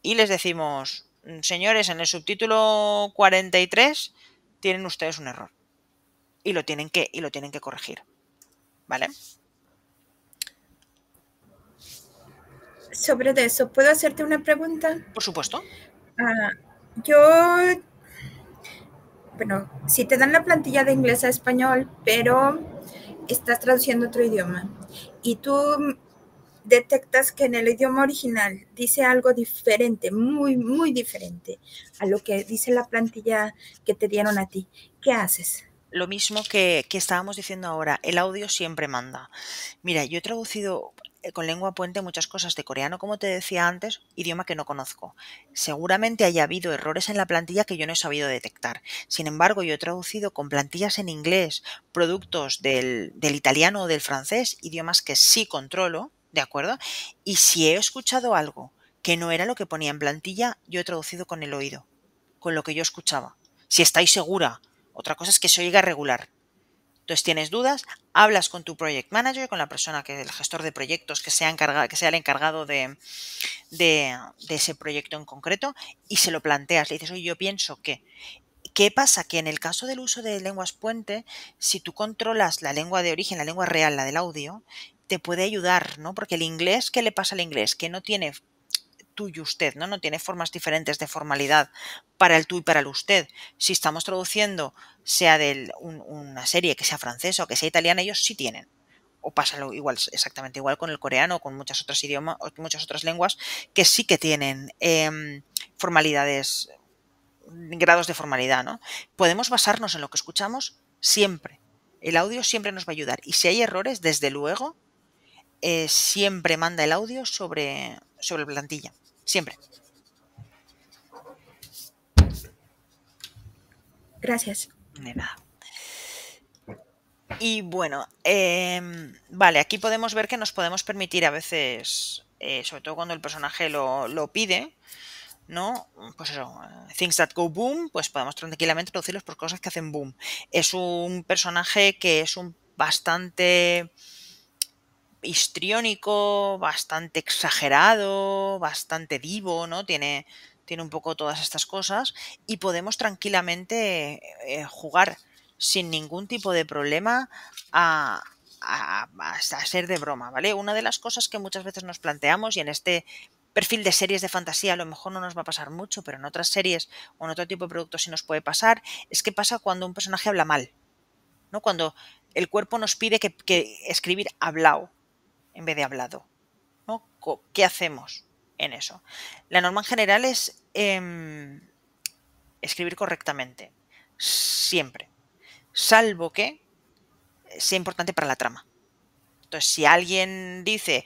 y les decimos, señores, en el subtítulo 43 tienen ustedes un error y lo tienen que corregir, ¿vale?
Sobre eso, ¿puedo hacerte una pregunta?
Por supuesto.
Yo, bueno, si te dan la plantilla de inglés a español, pero estás traduciendo otro idioma y tú detectas que en el idioma original dice algo diferente, muy, muy diferente a lo que dice la plantilla que te dieron a ti, ¿qué haces?
Lo mismo que estábamos diciendo ahora, el audio siempre manda. Mira, yo he traducido con lengua puente muchas cosas de coreano, como te decía antes, idioma que no conozco. Seguramente haya habido errores en la plantilla que yo no he sabido detectar. Sin embargo, yo he traducido con plantillas en inglés productos del italiano o del francés, idiomas que sí controlo, ¿de acuerdo? Y si he escuchado algo que no era lo que ponía en plantilla, yo he traducido con el oído, con lo que yo escuchaba. Si estáis segura. Otra cosa es que se oiga regular. Entonces tienes dudas, hablas con tu project manager, con la persona que el gestor de proyectos que sea el encargado de ese proyecto en concreto y se lo planteas. Le dices, oye, yo pienso que. ¿Qué pasa? Que en el caso del uso de lenguas puente, si tú controlas la lengua de origen, la lengua real, la del audio, te puede ayudar, ¿no? Porque el inglés, ¿qué le pasa al inglés? Que no tiene tú y usted, ¿no? No tiene formas diferentes de formalidad para el tú y para el usted. Si estamos traduciendo, sea de una serie que sea francesa o que sea italiana, ellos sí tienen. O pasa igual, exactamente igual con el coreano o con muchas otras idiomas o muchas otras lenguas que sí que tienen formalidades, grados de formalidad, ¿no? Podemos basarnos en lo que escuchamos siempre. El audio siempre nos va a ayudar. Y si hay errores, desde luego, siempre manda el audio sobre plantilla. Siempre.
Gracias.
De nada. Y bueno, vale, aquí podemos ver que nos podemos permitir a veces, sobre todo cuando el personaje lo pide, ¿no? Pues eso, things that go boom, pues podemos tranquilamente traducirlos por cosas que hacen boom. Es un personaje que es bastante histriónico, bastante exagerado, bastante divo, ¿no? Tiene un poco todas estas cosas y podemos tranquilamente jugar sin ningún tipo de problema a ser de broma, ¿vale? Una de las cosas que muchas veces nos planteamos y en este perfil de series de fantasía a lo mejor no nos va a pasar mucho, pero en otras series o en otro tipo de productos sí nos puede pasar, es que pasa cuando un personaje habla mal, ¿no? Cuando el cuerpo nos pide que escribir hablao en vez de hablado, ¿no? ¿Qué hacemos en eso? La norma en general es escribir correctamente, siempre, salvo que sea importante para la trama. Entonces, si alguien dice,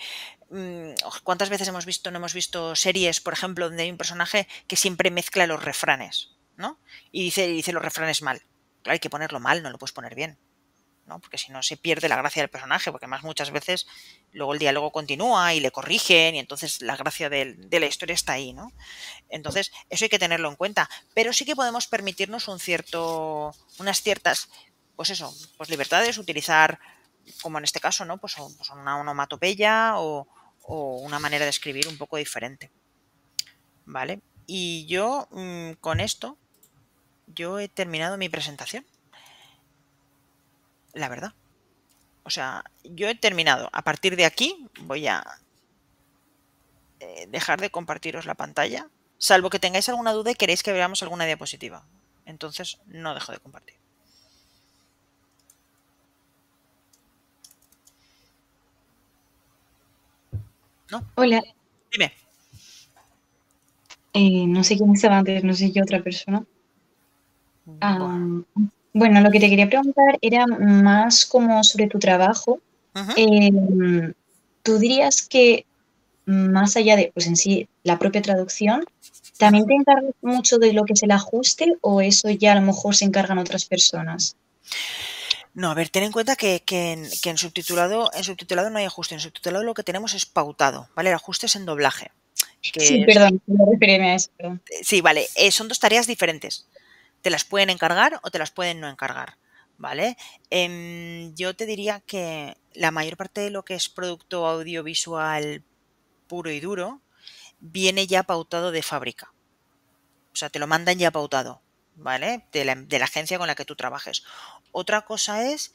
¿cuántas veces no hemos visto series, por ejemplo, donde hay un personaje que siempre mezcla los refranes, ¿no? Y dice los refranes mal. Claro, hay que ponerlo mal, no lo puedes poner bien, ¿no? Porque si no se pierde la gracia del personaje, porque además muchas veces luego el diálogo continúa y le corrigen y entonces la gracia de la historia está ahí, ¿no? Entonces eso hay que tenerlo en cuenta, pero sí que podemos permitirnos unas ciertas, pues eso, pues libertades, utilizar, como en este caso, ¿no? Pues una onomatopeya o o una manera de escribir un poco diferente. ¿Vale? Y yo con esto, yo he terminado mi presentación. La verdad. O sea, yo he terminado. A partir de aquí voy a dejar de compartiros la pantalla, salvo que tengáis alguna duda y queréis que veamos alguna diapositiva. Entonces no dejo de compartir. ¿No?
Hola,
Dime.
no sé quién estaba antes, no sé qué otra persona.
Bueno.
Bueno, lo que te quería preguntar era más como sobre tu trabajo.
Ujú.
¿Tú dirías que más allá de, pues en sí, la propia traducción, también te encargas mucho de lo que es el ajuste o eso ya a lo mejor se encargan otras personas?
No, a ver, ten en cuenta que en subtitulado no hay ajuste. En subtitulado lo que tenemos es pautado, ¿vale? El ajuste es en doblaje.
Sí, perdón, quiero referirme a eso. Perdón.
Sí, vale, son dos tareas diferentes. Te las pueden encargar o te las pueden no encargar, ¿vale? Yo te diría que la mayor parte de lo que es producto audiovisual puro y duro viene ya pautado de fábrica. O sea, te lo mandan ya pautado, ¿vale? De la agencia con la que tú trabajes. Otra cosa es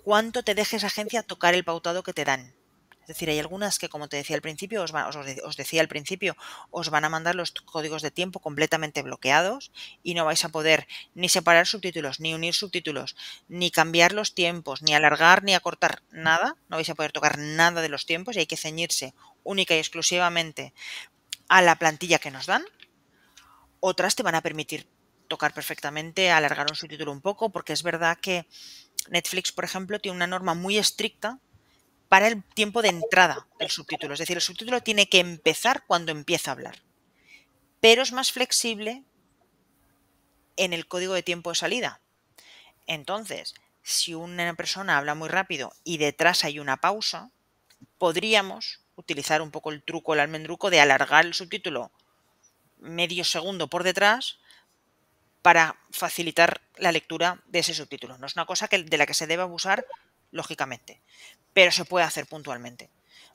cuánto te deje esa agencia tocar el pautado que te dan. Es decir, hay algunas que, como te decía al principio, os decía al principio, os van a mandar los códigos de tiempo completamente bloqueados y no vais a poder ni separar subtítulos, ni unir subtítulos, ni cambiar los tiempos, ni alargar, ni acortar nada. No vais a poder tocar nada de los tiempos y hay que ceñirse única y exclusivamente a la plantilla que nos dan. Otras te van a permitir tocar perfectamente, alargar un subtítulo un poco, porque es verdad que Netflix, por ejemplo, tiene una norma muy estricta para el tiempo de entrada del subtítulo. Es decir, el subtítulo tiene que empezar cuando empieza a hablar. Pero es más flexible en el código de tiempo de salida. Entonces, si una persona habla muy rápido y detrás hay una pausa, podríamos utilizar un poco el truco, el almendruco de alargar el subtítulo medio segundo por detrás para facilitar la lectura de ese subtítulo. No es una cosa de la que se debe abusar, lógicamente, pero se puede hacer puntualmente,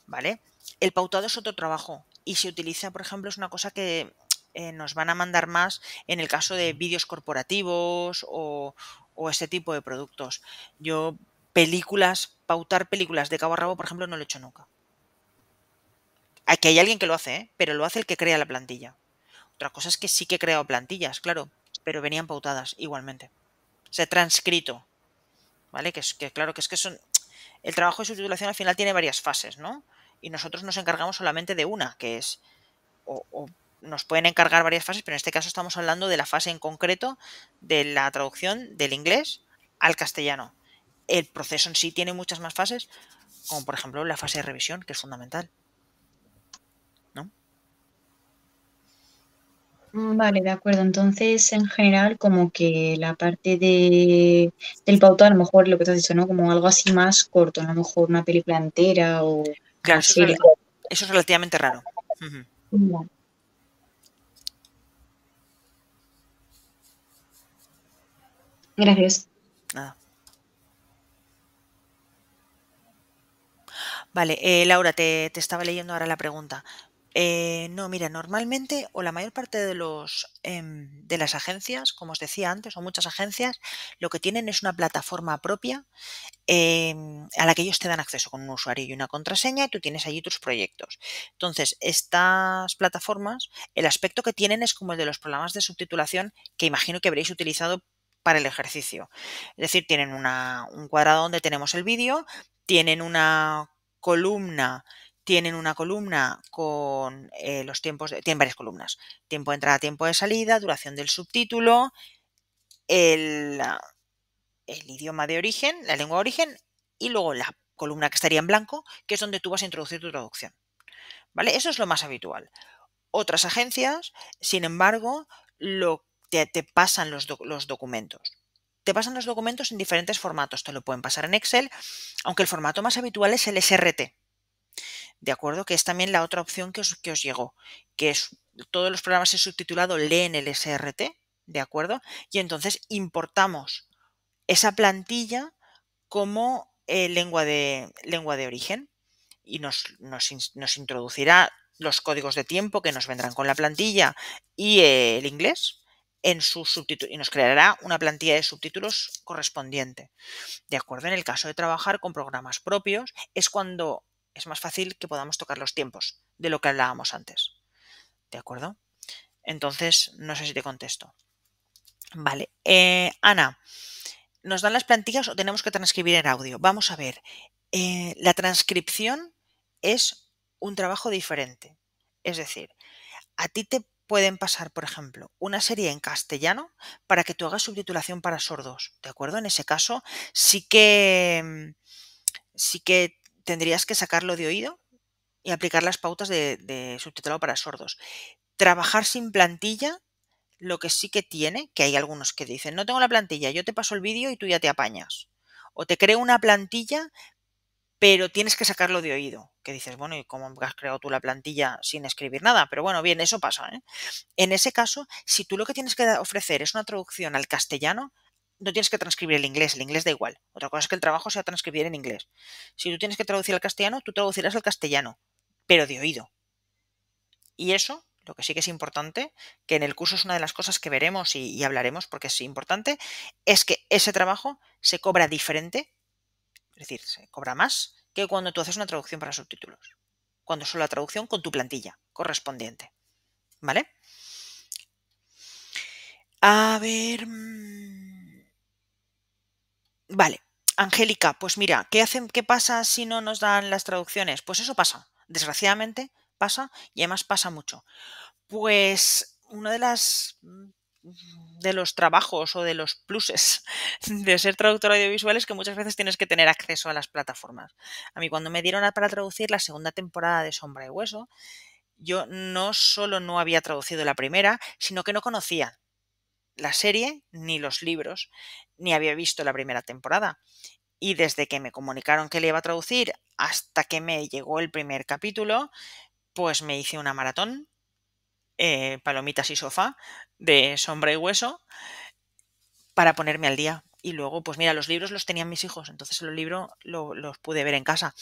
¿vale? El pautado es otro trabajo y se utiliza, por ejemplo, es una cosa que nos van a mandar más en el caso de vídeos corporativos o este tipo de productos. Yo pautar películas de cabo a rabo, por ejemplo, no lo he hecho nunca. Aquí hay alguien que lo hace, pero lo hace el que crea la plantilla. Otra cosa es que sí que he creado plantillas, claro, pero venían pautadas igualmente. O sea, transcrito, ¿vale? Que claro, que es que son... El trabajo de subtitulación al final tiene varias fases, ¿no? Y nosotros nos encargamos solamente de una, que es... O nos pueden encargar varias fases, pero en este caso estamos hablando de la fase en concreto de la traducción del inglés al castellano. El proceso en sí tiene muchas más fases, como por ejemplo la fase de revisión, que es fundamental, ¿no?
Vale, de acuerdo. Entonces, en general, como que la parte del pauto, a lo mejor lo que te has dicho, ¿no? Como algo así más corto, a lo mejor una película entera o
Claro,
una serie.
eso es relativamente raro.
Vale. Gracias.
Nada. Vale, Laura, te estaba leyendo ahora la pregunta. No, mira, normalmente o la mayor parte de de las agencias, como os decía antes, o muchas agencias, lo que tienen es una plataforma propia a la que ellos te dan acceso con un usuario y una contraseña y tú tienes allí tus proyectos. Entonces, estas plataformas, el aspecto que tienen es como el de los programas de subtitulación que imagino que habréis utilizado para el ejercicio. Es decir, tienen un cuadrado donde tenemos el vídeo, tienen una columna con los tiempos, tienen varias columnas, tiempo de entrada, tiempo de salida, duración del subtítulo, el idioma de origen, la lengua de origen y luego la columna que estaría en blanco, que es donde tú vas a introducir tu traducción. ¿Vale? Eso es lo más habitual. Otras agencias, sin embargo, te pasan los documentos. Te pasan los documentos en diferentes formatos. Te lo pueden pasar en Excel, aunque el formato más habitual es el SRT. ¿De acuerdo? Que es también la otra opción que os llegó, que es todos los programas en subtitulado leen el SRT, ¿de acuerdo? Y entonces importamos esa plantilla como lengua de origen. y nos introducirá los códigos de tiempo que nos vendrán con la plantilla y el inglés en sus subtítulos y nos creará una plantilla de subtítulos correspondiente. ¿De acuerdo? En el caso de trabajar con programas propios es cuando es más fácil que podamos tocar los tiempos de lo que hablábamos antes. ¿De acuerdo? Entonces, no sé si te contesto. Vale. Ana, ¿nos dan las plantillas o tenemos que transcribir en audio? Vamos a ver. La transcripción es un trabajo diferente. Es decir, a ti te pueden pasar, por ejemplo, una serie en castellano para que tú hagas subtitulación para sordos, ¿de acuerdo? En ese caso sí que tendrías que sacarlo de oído y aplicar las pautas de subtitulado para sordos. Trabajar sin plantilla, lo que sí que tiene, que hay algunos que dicen, no tengo la plantilla, yo te paso el vídeo y tú ya te apañas. O te creo una plantilla, pero tienes que sacarlo de oído. Que dices, bueno, ¿y cómo has creado tú la plantilla sin escribir nada? Pero bueno, bien, eso pasa, ¿eh? En ese caso, si tú lo que tienes que ofrecer es una traducción al castellano, no tienes que transcribir el inglés da igual. Otra cosa es que el trabajo sea transcribir en inglés. Si tú tienes que traducir al castellano, tú traducirás al castellano, pero de oído. Y eso, lo que sí que es importante, que en el curso es una de las cosas que veremos y hablaremos porque es importante, es que ese trabajo se cobra diferente, es decir, se cobra más que cuando tú haces una traducción para subtítulos. Cuando es la traducción con tu plantilla correspondiente. ¿Vale? A ver. Vale. Angélica, pues mira, ¿qué pasa si no nos dan las traducciones? Pues eso pasa. Desgraciadamente pasa y además pasa mucho. Pues uno de los trabajos o de los pluses de ser traductor audiovisual es que muchas veces tienes que tener acceso a las plataformas. A mí cuando me dieron para traducir la segunda temporada de Sombra y Hueso, yo no solo no había traducido la primera, sino que no conocía la serie, ni los libros, ni había visto la primera temporada. Y desde que me comunicaron que le iba a traducir hasta que me llegó el primer capítulo, pues me hice una maratón, palomitas y sofá, de Sombra y Hueso, para ponerme al día. Y luego, pues mira, los libros los tenían mis hijos, entonces los libros los pude ver en casa.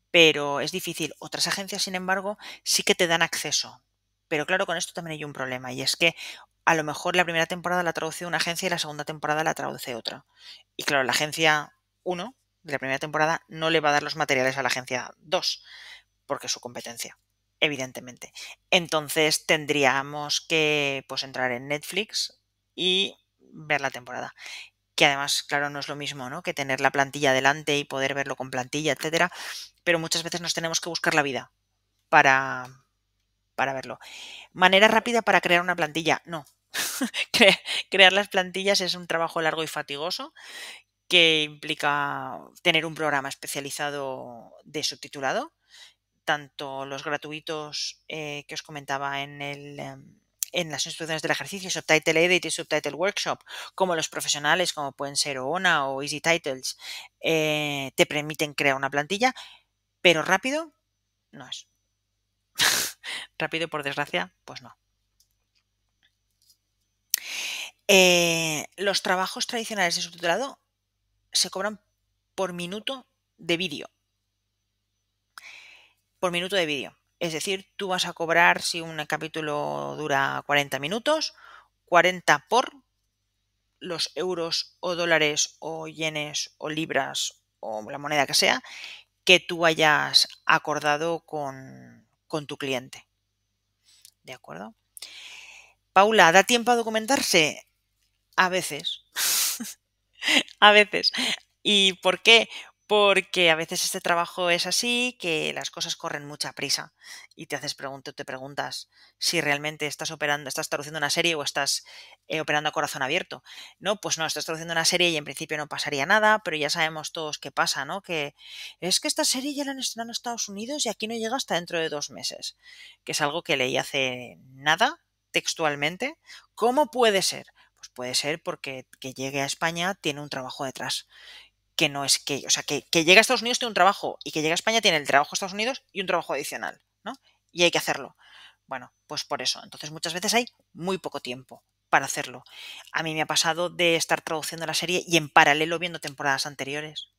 Pero es difícil. Otras agencias, sin embargo, sí que te dan acceso. Pero claro, con esto también hay un problema, y es que a lo mejor la primera temporada la traduce una agencia y la segunda temporada la traduce otra. Y claro, la agencia 1 de la primera temporada no le va a dar los materiales a la agencia 2, porque es su competencia, evidentemente. Entonces tendríamos que pues entrar en Netflix y ver la temporada. Que además, claro, no es lo mismo, ¿no?, que tener la plantilla delante y poder verlo con plantilla, etcétera. Pero muchas veces nos tenemos que buscar la vida para verlo. ¿Manera rápida para crear una plantilla? No. Crear las plantillas es un trabajo largo y fatigoso que implica tener un programa especializado de subtitulado, tanto los gratuitos que os comentaba en las instrucciones del ejercicio, Subtitle Edit y Subtitle Workshop, como los profesionales, como pueden ser OONA o Easy Titles, te permiten crear una plantilla, pero rápido no es. Rápido, por desgracia, pues no. Los trabajos tradicionales de subtitulado se cobran por minuto de vídeo. Por minuto de vídeo. Es decir, tú vas a cobrar, si un capítulo dura 40 minutos, 40 por los euros o dólares o yenes o libras o la moneda que sea que tú hayas acordado con tu cliente. ¿De acuerdo? Paula, ¿da tiempo a documentarse? A veces. A veces. ¿Y por qué? Porque a veces este trabajo es así, que las cosas corren mucha prisa y te preguntas si realmente estás traduciendo una serie o estás operando a corazón abierto. No, pues no, estás traduciendo una serie y en principio no pasaría nada, pero ya sabemos todos qué pasa, ¿no? Que es que esta serie ya la han estrenado en Estados Unidos y aquí no llega hasta dentro de 2 meses, que es algo que leí hace nada, textualmente. ¿Cómo puede ser? Pues puede ser porque que llegue a España tiene un trabajo detrás. Que no es que, o sea, que llega a Estados Unidos tiene un trabajo y que llega a España tiene el trabajo de Estados Unidos y un trabajo adicional, ¿no? Y hay que hacerlo. Bueno, pues por eso. Entonces muchas veces hay muy poco tiempo para hacerlo. A mí me ha pasado de estar traduciendo la serie y en paralelo viendo temporadas anteriores.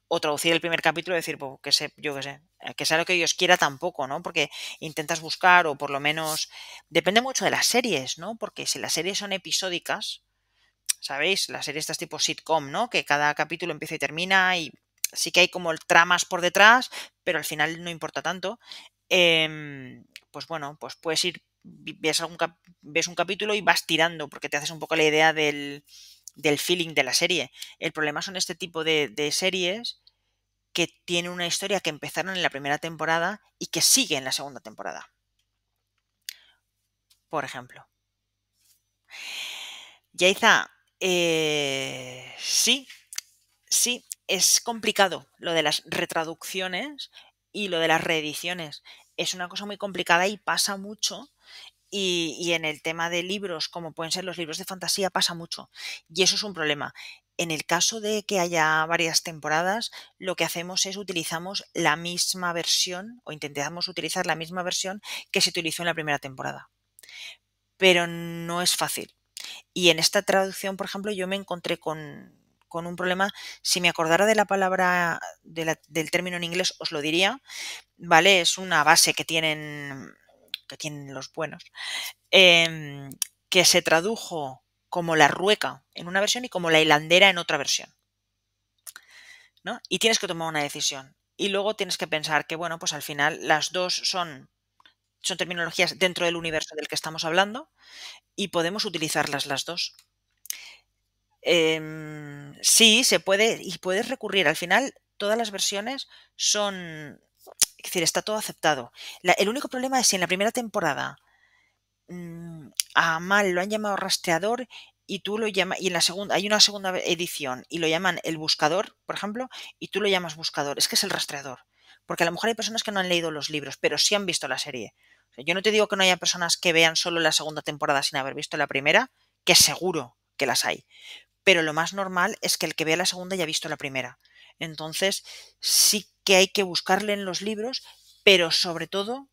O traducir el primer capítulo y decir, pues, que sé, yo qué sé, que sea lo que Dios quiera tampoco, ¿no? Porque intentas buscar, o por lo menos, depende mucho de las series, ¿no? Porque si las series son episódicas, ¿sabéis? Las series estas tipo sitcom, ¿no? Que cada capítulo empieza y termina y sí que hay como tramas por detrás, pero al final no importa tanto. Pues bueno, pues puedes ir, ves un capítulo y vas tirando porque te haces un poco la idea del feeling de la serie. El problema son este tipo de series que tienen una historia que empezaron en la primera temporada y que sigue en la segunda temporada. Por ejemplo. Yaiza, sí, es complicado lo de las retraducciones y lo de las reediciones. Es una cosa muy complicada y pasa mucho. Y en el tema de libros, como pueden ser los libros de fantasía, pasa mucho. Y eso es un problema. En el caso de que haya varias temporadas, lo que hacemos es utilizamos la misma versión o intentamos utilizar la misma versión que se utilizó en la primera temporada. Pero no es fácil. Y en esta traducción, por ejemplo, yo me encontré con un problema. Si me acordara de la palabra, del término en inglés, os lo diría, ¿vale? Es una base que tienen los buenos, que se tradujo como la rueca en una versión y como la hilandera en otra versión, ¿no? Y tienes que tomar una decisión. Y luego tienes que pensar que, bueno, pues al final las dos son terminologías dentro del universo del que estamos hablando y podemos utilizarlas las dos. Sí, se puede y puedes recurrir. Al final, todas las versiones son... Es decir, está todo aceptado. El único problema es si en la primera temporada a mal lo han llamado rastreador y tú lo llamas, y en la segunda hay una segunda edición y lo llaman el buscador, por ejemplo, y tú lo llamas buscador. Es que es el rastreador. Porque a lo mejor hay personas que no han leído los libros, pero sí han visto la serie. O sea, yo no te digo que no haya personas que vean solo la segunda temporada sin haber visto la primera, que seguro que las hay. Pero lo más normal es que el que vea la segunda ya ha visto la primera. Entonces, sí que hay que buscarle en los libros, pero sobre todo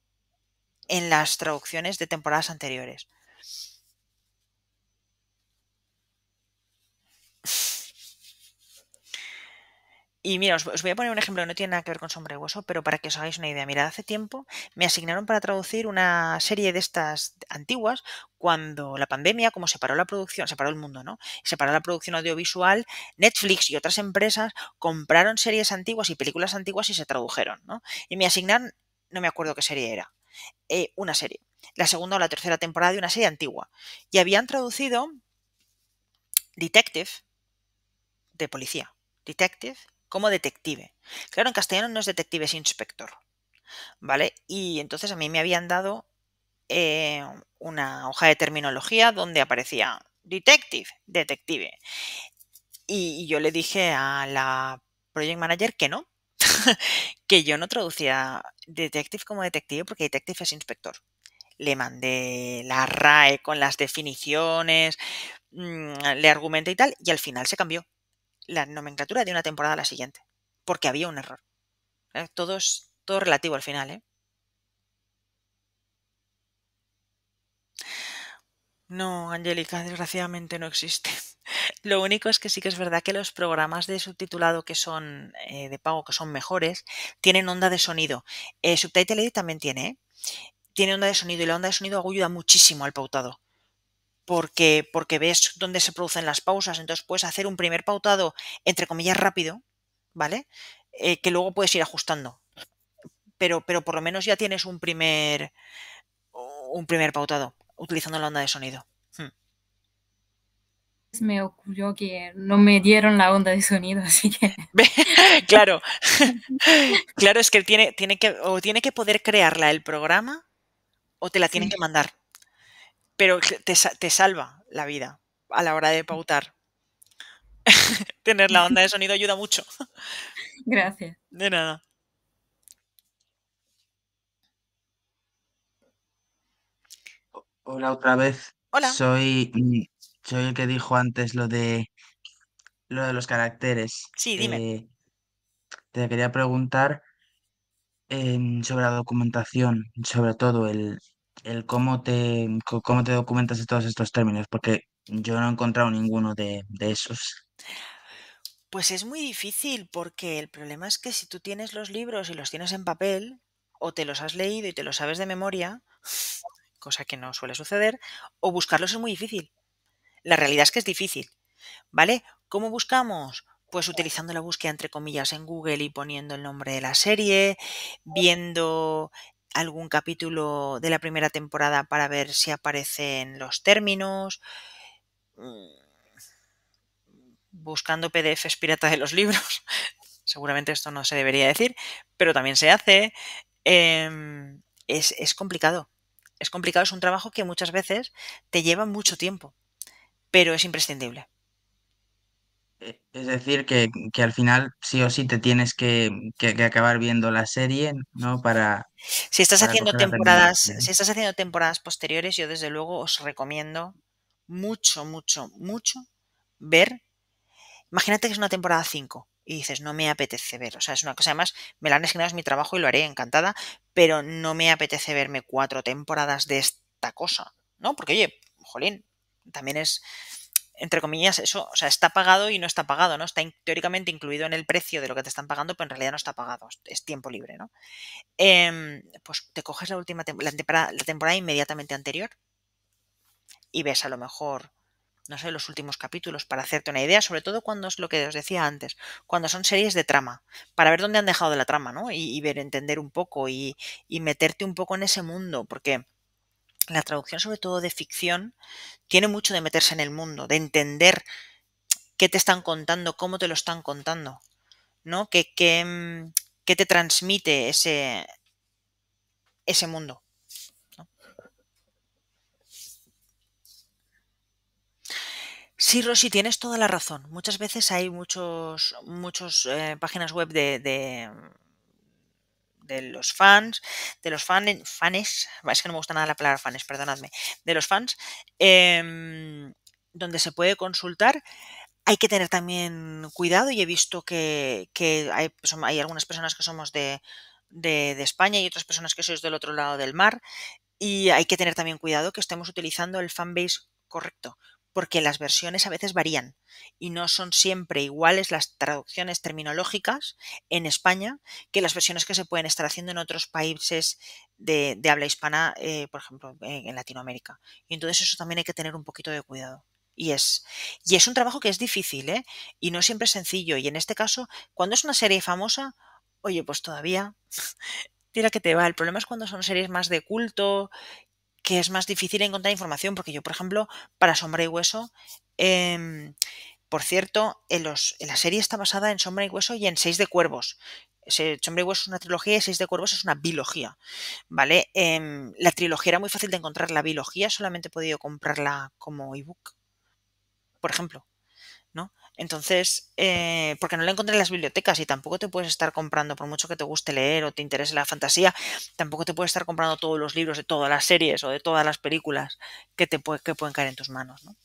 en las traducciones de temporadas anteriores. Y mira, os voy a poner un ejemplo que no tiene nada que ver con Sombra y Hueso, pero para que os hagáis una idea. Mirad, hace tiempo me asignaron para traducir una serie de estas antiguas cuando la pandemia, como separó la producción, separó el mundo, ¿no? Separó la producción audiovisual, Netflix y otras empresas compraron series antiguas y películas antiguas y se tradujeron, ¿no? Y me asignaron, no me acuerdo qué serie era, una serie, la segunda o la tercera temporada de una serie antigua. Y habían traducido Detective, de policía, Detective, como detective. Claro, en castellano no es detective, es inspector, ¿vale? Y entonces a mí me habían dado una hoja de terminología donde aparecía detective, detective. Y yo le dije a la project manager que no, que yo no traducía detective como detective porque detective es inspector. Le mandé la RAE con las definiciones, le argumenté y tal, y al final se cambió la nomenclatura de una temporada a la siguiente, porque había un error. Todo es todo relativo al final, ¿eh? No, Angélica, desgraciadamente no existe. Lo único es que sí que es verdad que los programas de subtitulado que son de pago, que son mejores, tienen onda de sonido. Subtitle Edit también tiene, ¿eh? Tiene onda de sonido y la onda de sonido ayuda muchísimo al pautado. Porque ves dónde se producen las pausas, entonces puedes hacer un primer pautado, entre comillas, rápido, ¿vale? Que luego puedes ir ajustando. Pero por lo menos ya tienes un primer pautado utilizando la onda de sonido.
Me ocurrió que no me dieron la onda de sonido, así que...
Claro, claro, es que tiene que poder crearla el programa o te la tienen que mandar. Pero te salva la vida a la hora de pautar. Tener la onda de sonido ayuda mucho.
Gracias.
De nada.
Hola otra vez.
Hola.
Soy el que dijo antes lo de los caracteres.
Sí, dime.
Te quería preguntar sobre la documentación, sobre todo el cómo te documentas de todos estos términos, porque yo no he encontrado ninguno de esos.
Pues es muy difícil porque el problema es que si tú tienes los libros y los tienes en papel, o te los has leído y te los sabes de memoria, cosa que no suele suceder, o buscarlos es muy difícil. La realidad es que es difícil, ¿vale? ¿Cómo buscamos? Pues utilizando la búsqueda entre comillas en Google y poniendo el nombre de la serie, viendo algún capítulo de la primera temporada para ver si aparecen los términos, buscando PDFs pirata de los libros. Seguramente esto no se debería decir, pero también se hace. Es complicado. Es complicado, es un trabajo que muchas veces te lleva mucho tiempo, pero es imprescindible.
Es decir, que al final sí o sí te tienes que acabar viendo la serie, ¿no?
Si estás
Para
haciendo
coger la terminología, ¿no?
si estás haciendo temporadas posteriores, yo desde luego os recomiendo mucho, mucho, mucho ver. Imagínate que es una temporada 5 y dices, no me apetece ver. O sea, es una cosa, además, me la han asignado, es mi trabajo y lo haré encantada, pero no me apetece verme 4 temporadas de esta cosa, ¿no? Porque, oye, jolín, también es, entre comillas, eso, o sea, está pagado y no está pagado, ¿no? Está teóricamente incluido en el precio de lo que te están pagando, pero en realidad no está pagado, es tiempo libre, ¿no? Pues te coges la última la temporada inmediatamente anterior y ves a lo mejor, no sé, los últimos capítulos para hacerte una idea, sobre todo cuando es lo que os decía antes, cuando son series de trama, para ver dónde han dejado de la trama, ¿no? Y ver, entender un poco y meterte un poco en ese mundo, porque la traducción, sobre todo de ficción, tiene mucho de meterse en el mundo, de entender qué te están contando, cómo te lo están contando, ¿no? ¿Qué te transmite ese mundo? Sí, Rosy, tienes toda la razón. Muchas veces hay muchos páginas web de los fans, de los fanes, es que no me gusta nada la palabra fanes, perdonadme, de los fans, donde se puede consultar. Hay que tener también cuidado y he visto que hay algunas personas que somos de España y otras personas que sois del otro lado del mar. Y hay que tener también cuidado que estemos utilizando el fanbase correcto, porque las versiones a veces varían y no son siempre iguales las traducciones terminológicas en España que las versiones que se pueden estar haciendo en otros países de habla hispana, por ejemplo, en Latinoamérica. Y entonces eso también hay que tener un poquito de cuidado. Y es un trabajo que es difícil, ¿eh? Y no siempre es sencillo. Y en este caso, cuando es una serie famosa, oye, pues todavía tira que te va. El problema es cuando son series más de culto, que es más difícil encontrar información, porque yo, por ejemplo, para Sombra y Hueso, por cierto, la serie está basada en Sombra y Hueso y en Seis de Cuervos. Sombra y Hueso es una trilogía y Seis de Cuervos es una bilogía, ¿vale? La trilogía era muy fácil de encontrar, la bilogía solamente he podido comprarla como ebook, por ejemplo, ¿no? Entonces, porque no la encontré en las bibliotecas y tampoco te puedes estar comprando, por mucho que te guste leer o te interese la fantasía, tampoco te puedes estar comprando todos los libros de todas las series o de todas las películas que pueden caer en tus manos, ¿no?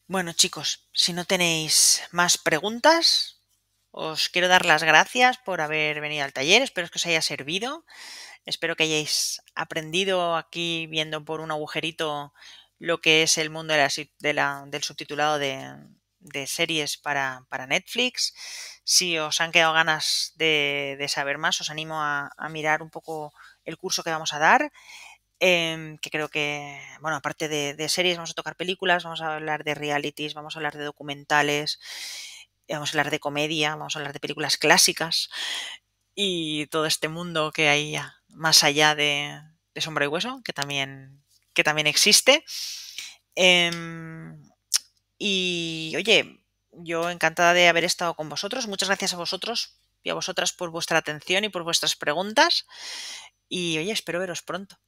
Bueno, chicos, si no tenéis más preguntas, os quiero dar las gracias por haber venido al taller. Espero que os haya servido. Espero que hayáis aprendido aquí viendo por un agujerito lo que es el mundo del subtitulado de series para Netflix. Si os han quedado ganas de saber más, os animo a mirar un poco el curso que vamos a dar. Que creo que, bueno, aparte de series, vamos a tocar películas, vamos a hablar de realities, vamos a hablar de documentales, vamos a hablar de comedia, vamos a hablar de películas clásicas y todo este mundo que hay más allá de Sombra y Hueso, que también existe. Y oye, yo encantada de haber estado con vosotros. Muchas gracias a vosotros y a vosotras por vuestra atención y por vuestras preguntas. Y oye, espero veros pronto.